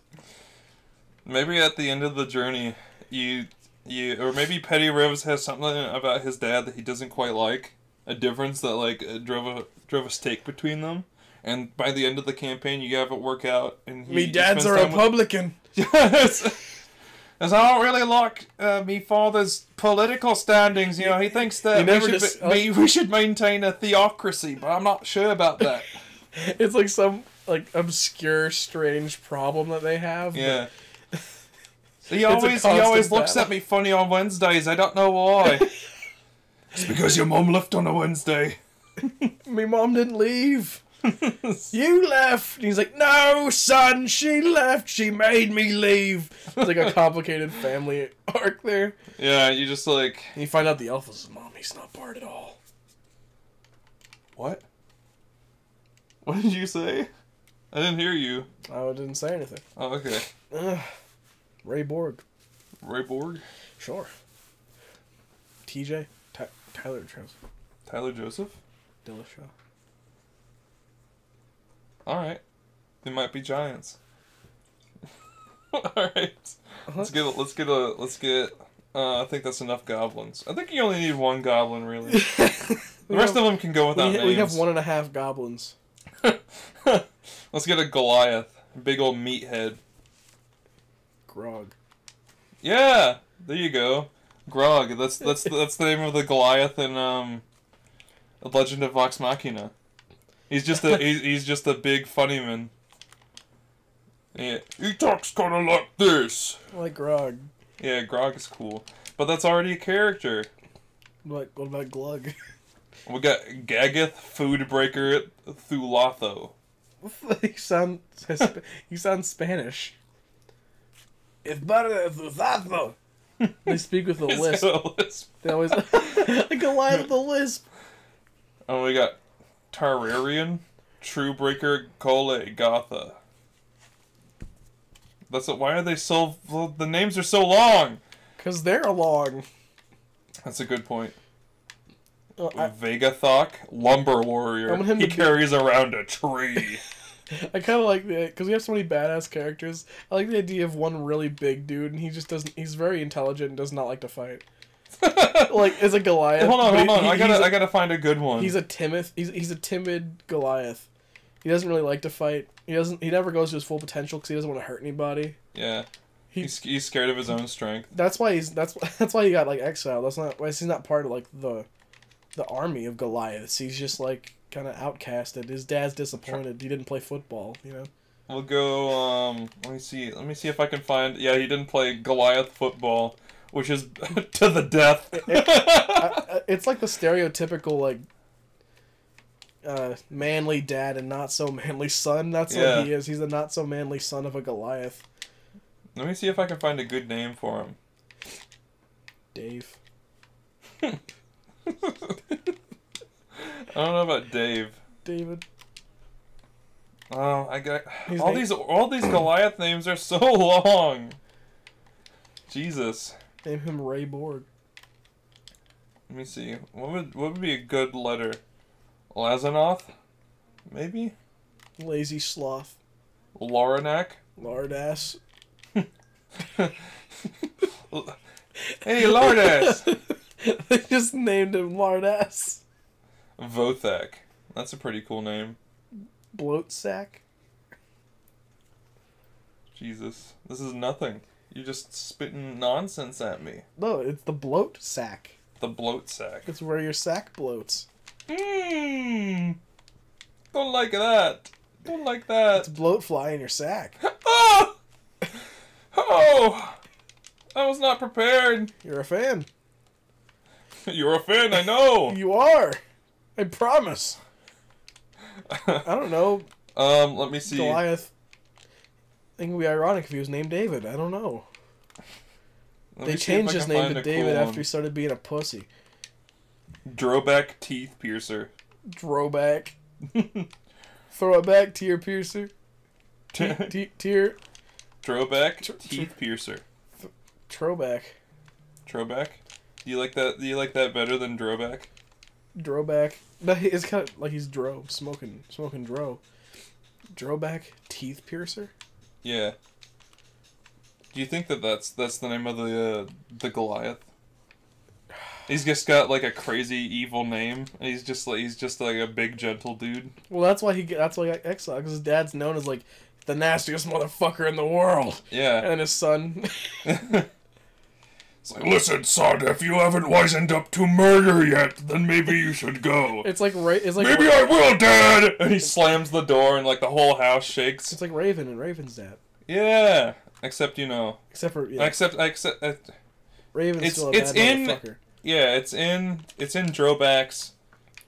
Maybe at the end of the journey, or maybe Petty Ribs has something about his dad that he doesn't quite like. A difference that drove a stake between them. And by the end of the campaign, you have it work out. And Me dad's a Republican. Yes. As I don't really like me father's political standings, you know, he thinks that we should maintain a theocracy, but I'm not sure about that. It's like some obscure, strange problem that they have. Yeah. He always looks at me funny on Wednesdays. I don't know why. It's because your mom left on a Wednesday. My mom didn't leave. You left. And he's like, no, son, she left. She made me leave. It's like a complicated family arc there. Yeah, you just like... And you find out the elf is his mom. He's not part at all. What? What did you say? I didn't hear you. I didn't say anything. Oh, okay. Ray Borg. Ray Borg? Sure. TJ? Tyler Joseph. Tyler Joseph? Dillashaw. Alright. They might be giants. Alright. Let's get I think that's enough goblins. I think you only need one goblin, really. The rest of them can go without names. We have 1.5 goblins. Let's get a Goliath. Big old meathead. Grog. Yeah! There you go. Grog. That's the name of the Goliath in Legend of Vox Machina. He's just a big funny man. Yeah. He talks kind of like this. I like Grog. Yeah, Grog is cool, but that's already a character. What about Glug? We got Gagath, Foodbreaker, Thulatho. You sound Spanish. It's better than Thulatho. They speak with a lisp. They always a Goliath with a lisp. Oh, we got Tararian, Truebreaker, Gole, Gotha. Why are they so... The names are so long! Because they're long. That's a good point. Vegathok, Lumber Warrior. He carries around a tree. I kind of like that, because we have so many badass characters. I like the idea of one really big dude, and he just doesn't... He's very intelligent and does not like to fight. Like, as a Goliath. Hold on. I gotta find a good one. He's a timid Goliath. He doesn't really like to fight. He never goes to his full potential because he doesn't want to hurt anybody. Yeah. He's scared of his own strength. That's why he got like exiled. That's not why he's not part of like the army of Goliaths. He's just like kind of outcasted. His dad's disappointed. He didn't play football, you know. We'll go let me see if I can find. Yeah, he didn't play Goliath football, which is to the death. It's like the stereotypical like manly dad and not so manly son. That's what he is. He's a not so manly son of a Goliath. Let me see if I can find a good name for him. Dave. I don't know about Dave. David. Oh, all these Goliath names are so long. Jesus. Name him Ray Borg. Let me see. What would be a good letter? Lazanoth? Maybe? Lazy Sloth. Laranak? Lardass. Hey, Lardass! They just named him Lardass. Vothak. That's a pretty cool name. Bloat Sack. Jesus. This is nothing. You're just spitting nonsense at me. No, it's the Bloat Sack. The bloat sack. It's where your sack bloats. Don't like that. Don't like that. It's bloat fly in your sack. Oh! Oh! I was not prepared. You're a fan. You're a fan, I know. You are. I promise. I don't know. Let me see. Goliath. I think it would be ironic if he was named David. I don't know. They changed his name to David after he started being a pussy. Droback Teeth Piercer. Throwback. Throw it back, tear piercer. Tear. Droback Teeth Piercer. Throwback. Troback? Do you like that? Do you like that better than Droback? Drowback. No, it's kind of like he's smoking dro. Drowback Teeth Piercer. Yeah. Do you think that that's the name of the Goliath? He's just got like a crazy evil name. And he's just like a big gentle dude. Well, that's why he got exiled, because his dad's known as like the nastiest motherfucker in the world. Yeah. And his son. It's like, listen, son, if you haven't wisened up to murder yet, then maybe you should go. It's like maybe I will, Dad. And he slams the door, and like the whole house shakes. It's like Raven and Raven's dad. Yeah, except Except for It's Raven's still a bad motherfucker. Yeah, it's in Droback's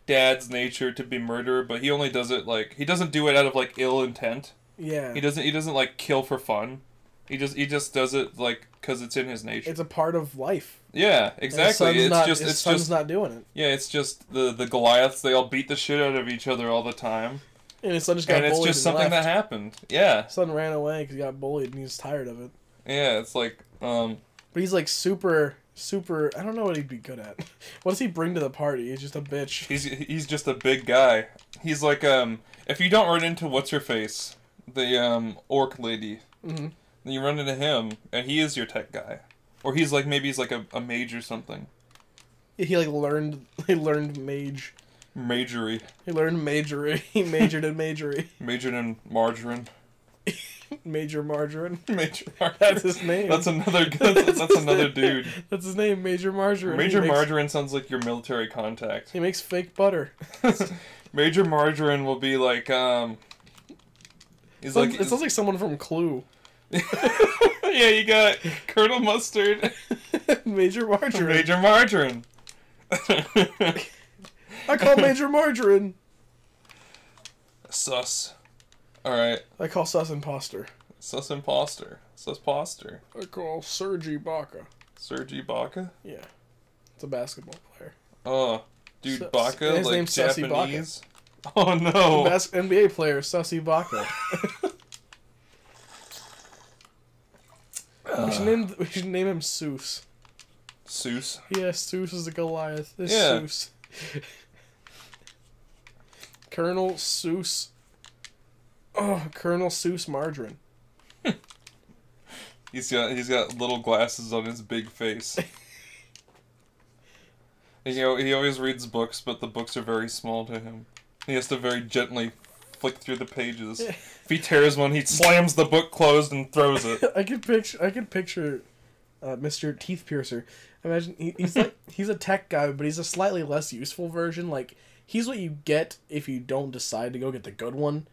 dad's nature to be murderer, but he only does it he doesn't do it out of like ill intent. Yeah. He doesn't like kill for fun. He just does it like because it's in his nature. It's a part of life. Yeah, exactly. His son's not doing it. Yeah, it's just the Goliaths. They all beat the shit out of each other all the time. And his son just got bullied. And it's just something that happened. Yeah. His son ran away because he got bullied and he's tired of it. Yeah, it's like But he's like super. I don't know what he'd be good at. What does he bring to the party? He's just a bitch. He's just a big guy. He's like if you don't run into what's her face, the orc lady. Mm-hmm. Then you run into him, and he is your tech guy, or he's like maybe he's like a mage or something. He learned mage. Majory. He learned majory. He majored in majory. Majored in margarine. Major Margarine. Major Margarine. That's his name. That's another dude. That's his name, Major Margarine. Major Margarine sounds like your military contact. He makes fake butter. Major Margarine will be like It sounds like someone from Clue. Yeah, you got Colonel Mustard. Major Margarine. Major Margarine. I call Major Margarine. Sus. Alright. I call Sus Imposter. Sus Imposter. Sus Poster. I call Sergi Baca. Sergi Baca? Yeah. It's a basketball player. Oh. Dude, Baca? His like name's Japanese? Oh no. NBA player, Sussy Baca. We should name him Seuss. Seuss? Yeah, Seuss is a Goliath. It's Yeah. Seuss. Colonel Seuss. Oh, Colonel Seuss Margarine. He's got little glasses on his big face. And, he always reads books, but the books are very small to him. He has to very gently flick through the pages. If he tears one, he slams the book closed and throws it. I could picture Mr. Teeth Piercer. Imagine he's a tech guy, but he's a slightly less useful version. Like, he's what you get if you don't decide to go get the good one.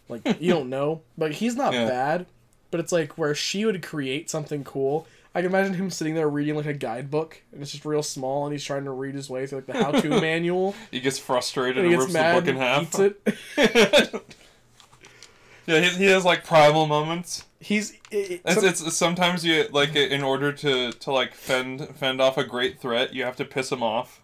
Like, you don't know. But he's not bad. But it's like where she would create something cool. I can imagine him sitting there reading like a guidebook, and it's just real small, and he's trying to read his way through like the how-to manual. He gets frustrated and and rips the book in half. Eats it. Yeah, he has like primal moments. It's sometimes you like in order to like fend off a great threat, you have to piss him off.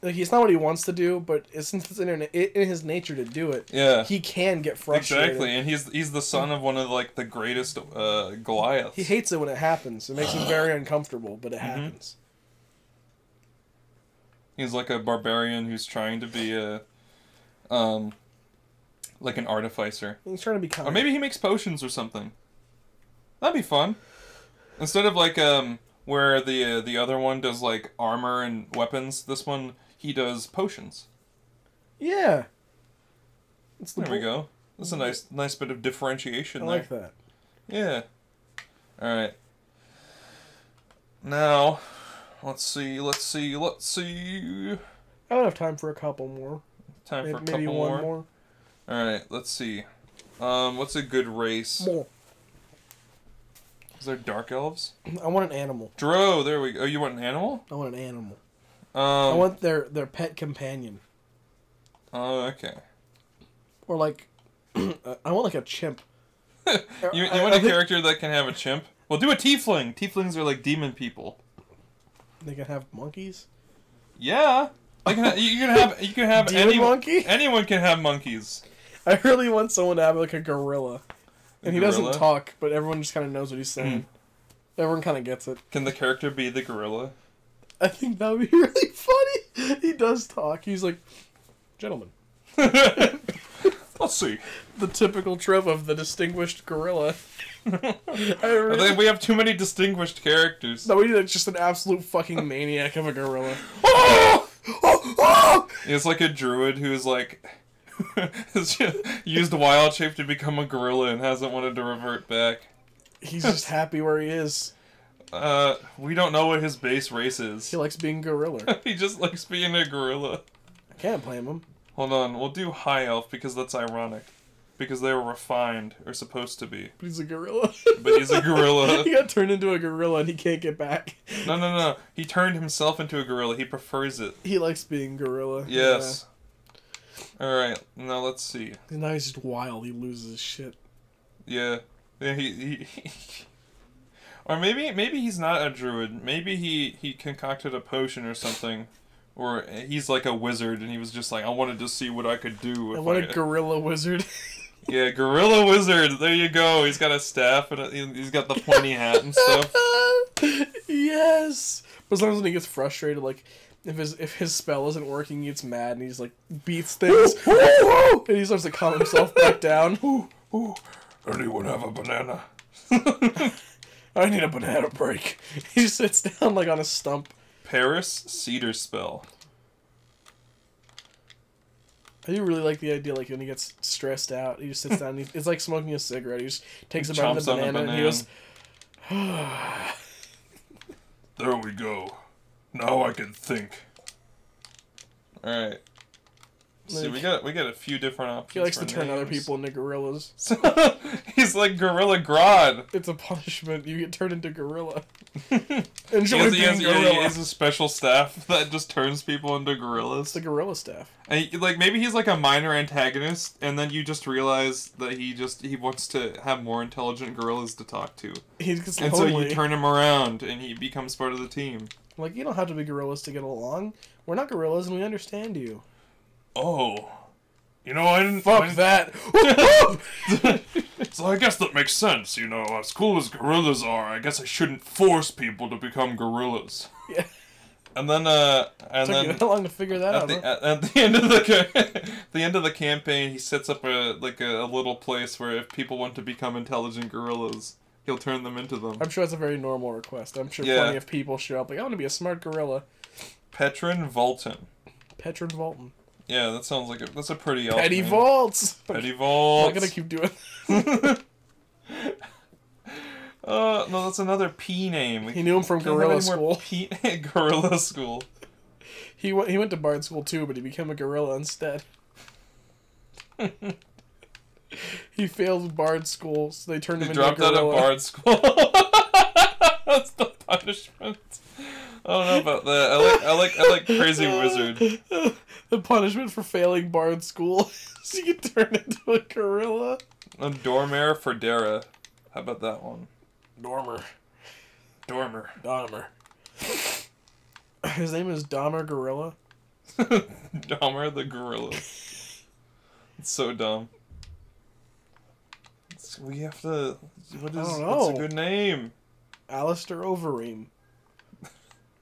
Like, it's not what he wants to do, but since it's in his nature to do it, yeah, he can get frustrated. Exactly, and he's the son of one of like the greatest Goliaths. He hates it when it happens. It makes him very uncomfortable, but it happens. He's like a barbarian who's trying to be like an artificer. He's trying to be kind. Or maybe he makes potions or something. That'd be fun. Instead of like where the other one does like armor and weapons, this one he does potions. Yeah. There we go. That's a nice bit of differentiation there. I like that. Yeah. Alright. Now, let's see. I don't have time for a couple more. Maybe one more. Alright, let's see. What's a good race? More. Is there dark elves? I want an animal. Dro, there we go. Oh, you want an animal? I want an animal. I want their pet companion. Oh, okay. Or like I want like a chimp. You want a character that can have a chimp? Well, do a tiefling. Tieflings are like demon people. They can have monkeys. Yeah, you can have Demon monkey? Anyone can have monkeys. I really want someone to have like a gorilla, and he doesn't Gorilla? talk, but everyone just kind of knows what he's saying. Everyone kind of gets it. Can the character be the gorilla? I think that would be really funny. He does talk. He's like, gentlemen. Let's see. The typical trope of the distinguished gorilla. I think we have too many distinguished characters. No, we need just an absolute fucking maniac of a gorilla. It's like a druid who's like has used wild shape to become a gorilla and hasn't wanted to revert back. He's just happy where he is. We don't know what his base race is. He likes being gorilla. He just likes being a gorilla. I can't blame him. Hold on, we'll do high elf because that's ironic. Because they were refined, or supposed to be. But he's a gorilla. But he's a gorilla. He got turned into a gorilla and he can't get back. No. He turned himself into a gorilla. He prefers it. He likes being gorilla. Yes. Alright, now let's see. Yeah. And now he's just wild. He loses his shit. Yeah. He or maybe he's not a druid. Maybe he concocted a potion or something. Or he's like a wizard and he was just like, I wanted to see what I could do. I want a gorilla wizard. Yeah, gorilla wizard. There you go. He's got a staff and he's got the pointy hat and stuff. Yes. But sometimes when he gets frustrated, like if his spell isn't working, he gets mad and he's like beats things. And he starts to calm himself back down. Anyone have a banana? I need a banana break. He sits down like on a stump. Paris Cedar Spell. I do really like the idea, like when he gets stressed out, he just sits down. And it's like smoking a cigarette. He just takes a bite of the banana and he goes, There we go. Now I can think. All right. See, we got a few different options. he likes to for turn other names. people into gorillas. He's like Gorilla Grodd. It's a punishment. You get turned into gorilla. He Enjoy being gorilla. has a special staff that just turns people into It's gorillas. the gorilla staff. And like maybe he's like a minor antagonist, and then you just realize that he wants to have more intelligent gorillas to talk to, He gets and so lonely. you turn him around, and he becomes part of the team. Like, you don't have to be gorillas to get along. We're not gorillas and we understand you. Oh, you know I didn't. Fuck that. So I guess that makes sense. You know, as cool as gorillas are, I guess I shouldn't force people to become gorillas. Yeah. And then Took you that long to figure that out. Huh? at the end of the end of the campaign, he sets up a little place where if people want to become intelligent gorillas, he'll turn them into them. I'm sure that's a very normal request. I'm sure Yeah. plenty of people show up like, I want to be a smart gorilla. Petron Volton. Petron Volton. Yeah, that sounds like that's a pretty elf Petty name. Vaults! Petty I'm Volts. not gonna keep doing No, that's another P name. He knew him from Can't have gorilla any more school. P gorilla school. He went to Bard school too, but he became a gorilla instead. He failed Bard school, so they turned him He into a dropped out gorilla. of Bard school. That's the punishment. I don't know about that. I like Crazy Wizard. The punishment for failing Bard school is you get turned into a gorilla. And Dormare Fordera. How about that one? Dormer. Dormer. His name is Dahmer Gorilla. Dahmer the gorilla. It's so dumb. We have to. What's a good name? Alistair Overeem.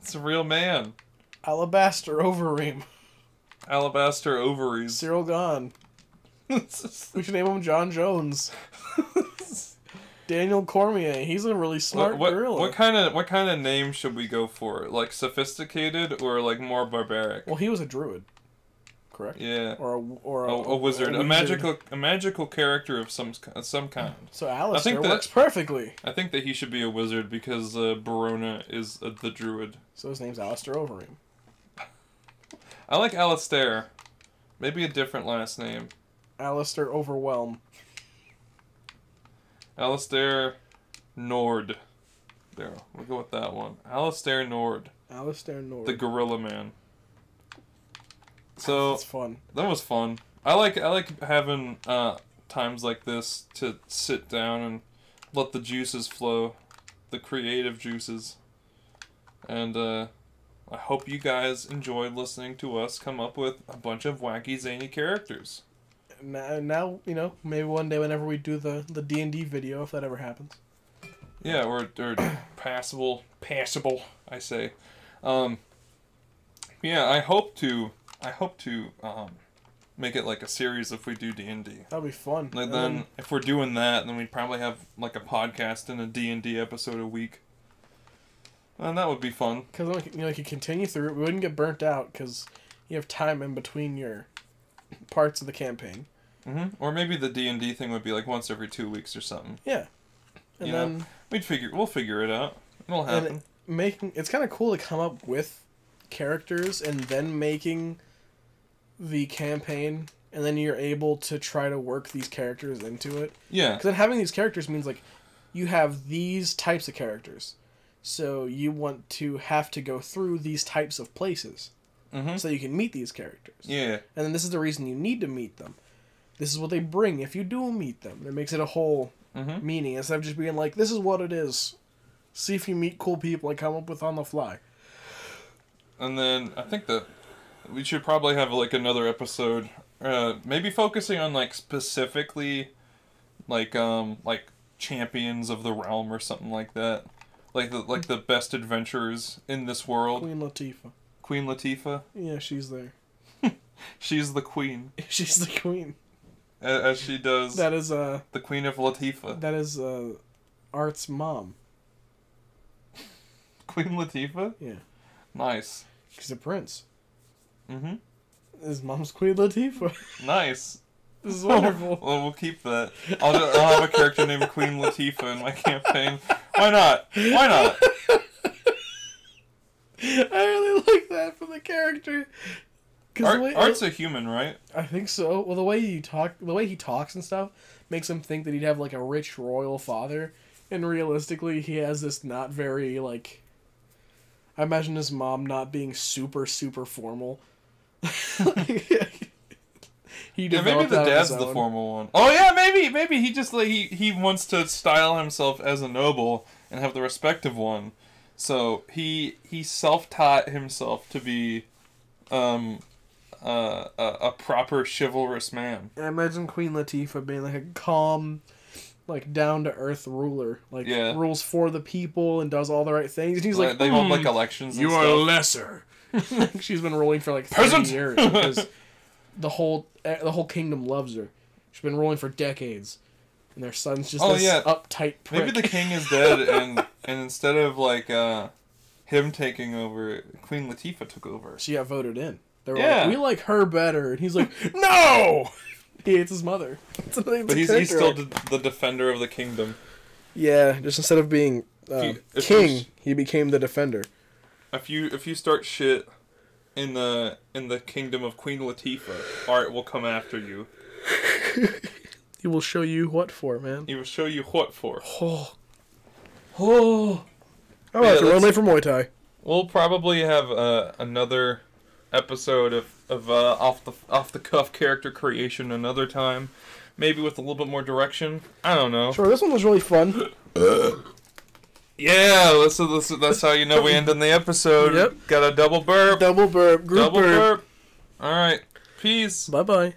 It's a real man. Alabaster Overeem. Alabaster ovaries. Cyril Gahn. We should name him John Jones. Daniel Cormier. He's a really smart gorilla. What kind of name should we go for? Like sophisticated or like more barbaric? Well, he was a druid, correct? Yeah. Or A wizard, a magical character of some kind. So Alistair that- works perfectly. I think that he should be a wizard because Barona is the druid. So his name's Alistair Overeem. I like Alistair. Maybe a different last name. Alistair Overwhelm. Alistair Nord. There, we'll go with that one. Alistair Nord. Alistair Nord. The Gorilla Man. So That's fun. that was fun. I like having times like this to sit down and let the juices flow, the creative juices. And I hope you guys enjoyed listening to us come up with a bunch of wacky, zany characters. Now, you know, maybe one day whenever we do the D&D video, if that ever happens. Yeah, or passable, I say. Yeah, I hope to make it like a series if we do D&D. That'd be fun. Like then, if we're doing that, then we'd probably have like a podcast and a D&D episode a week. And that would be fun. Because, you know, you could continue through it. We wouldn't get burnt out because you have time in between your parts of the campaign. Mm-hmm. Or maybe the D&D thing would be like once every 2 weeks or something. Yeah. And then we'll figure it out. It'll happen. It's kind of cool to come up with characters and then making the campaign, and then you're able to try to work these characters into it. Yeah. Because then having these characters means, like, you have these types of characters. So you want to have to go through these types of places. Mm-hmm. So you can meet these characters. Yeah. And then this is the reason you need to meet them. This is what they bring if you do meet them. It makes it a whole meaning instead of just being like, this is what it is. See if you meet cool people I come up with on the fly. And then I think that we should probably have like another episode, maybe focusing on like specifically, like champions of the realm or something like that, like the best adventurers in this world. Queen Latifah. Queen Latifah. Yeah, she's there. She's the queen. She's the queen. As she does. That is the Queen of Latifah. That is Art's mom. Queen Latifah? Yeah. Nice. She's a prince. Mm-hmm. His mom's Queen Latifah. Nice. This is wonderful. Well, we'll keep that. I'll have a character named Queen Latifah in my campaign. Why not? Why not? I really like that for the character. Art's a human, right? I think so. Well, the way he talks and stuff makes him think that he'd have like a rich royal father, and realistically, he has this not very like. I imagine his mom not being super formal. He maybe the dad's the formal one. Oh yeah, maybe he just like he wants to style himself as a noble and have the respect of one. So he self-taught himself to be a proper chivalrous man. I imagine Queen Latifah being like a calm, like down to earth ruler, like rules for the people and does all the right things. And he's like, they hold like elections. And you stuff. are lesser. She's been ruling for like 30 years because the whole kingdom loves her. She's been ruling for decades, and their son's just uptight prick. Maybe the king is dead, and instead of like him taking over, Queen Latifah took over. She got voted in. They were like, we like her better, and he's like, no. He hates his mother. But he's still the defender of the kingdom. Yeah, just instead of being king, he became the defender. If you start shit in the kingdom of Queen Latifah, Art will come after you. He will show you what for, man. He will show you what for. Oh. Oh well, run late for Muay Thai. We'll probably have another episode of off the cuff character creation another time, maybe with a little bit more direction. I don't know. Sure, this one was really fun. Yeah, that's how you know we end in the episode. Yep. Got a double burp. Double burp. Group double burp. All right. Peace. Bye-bye.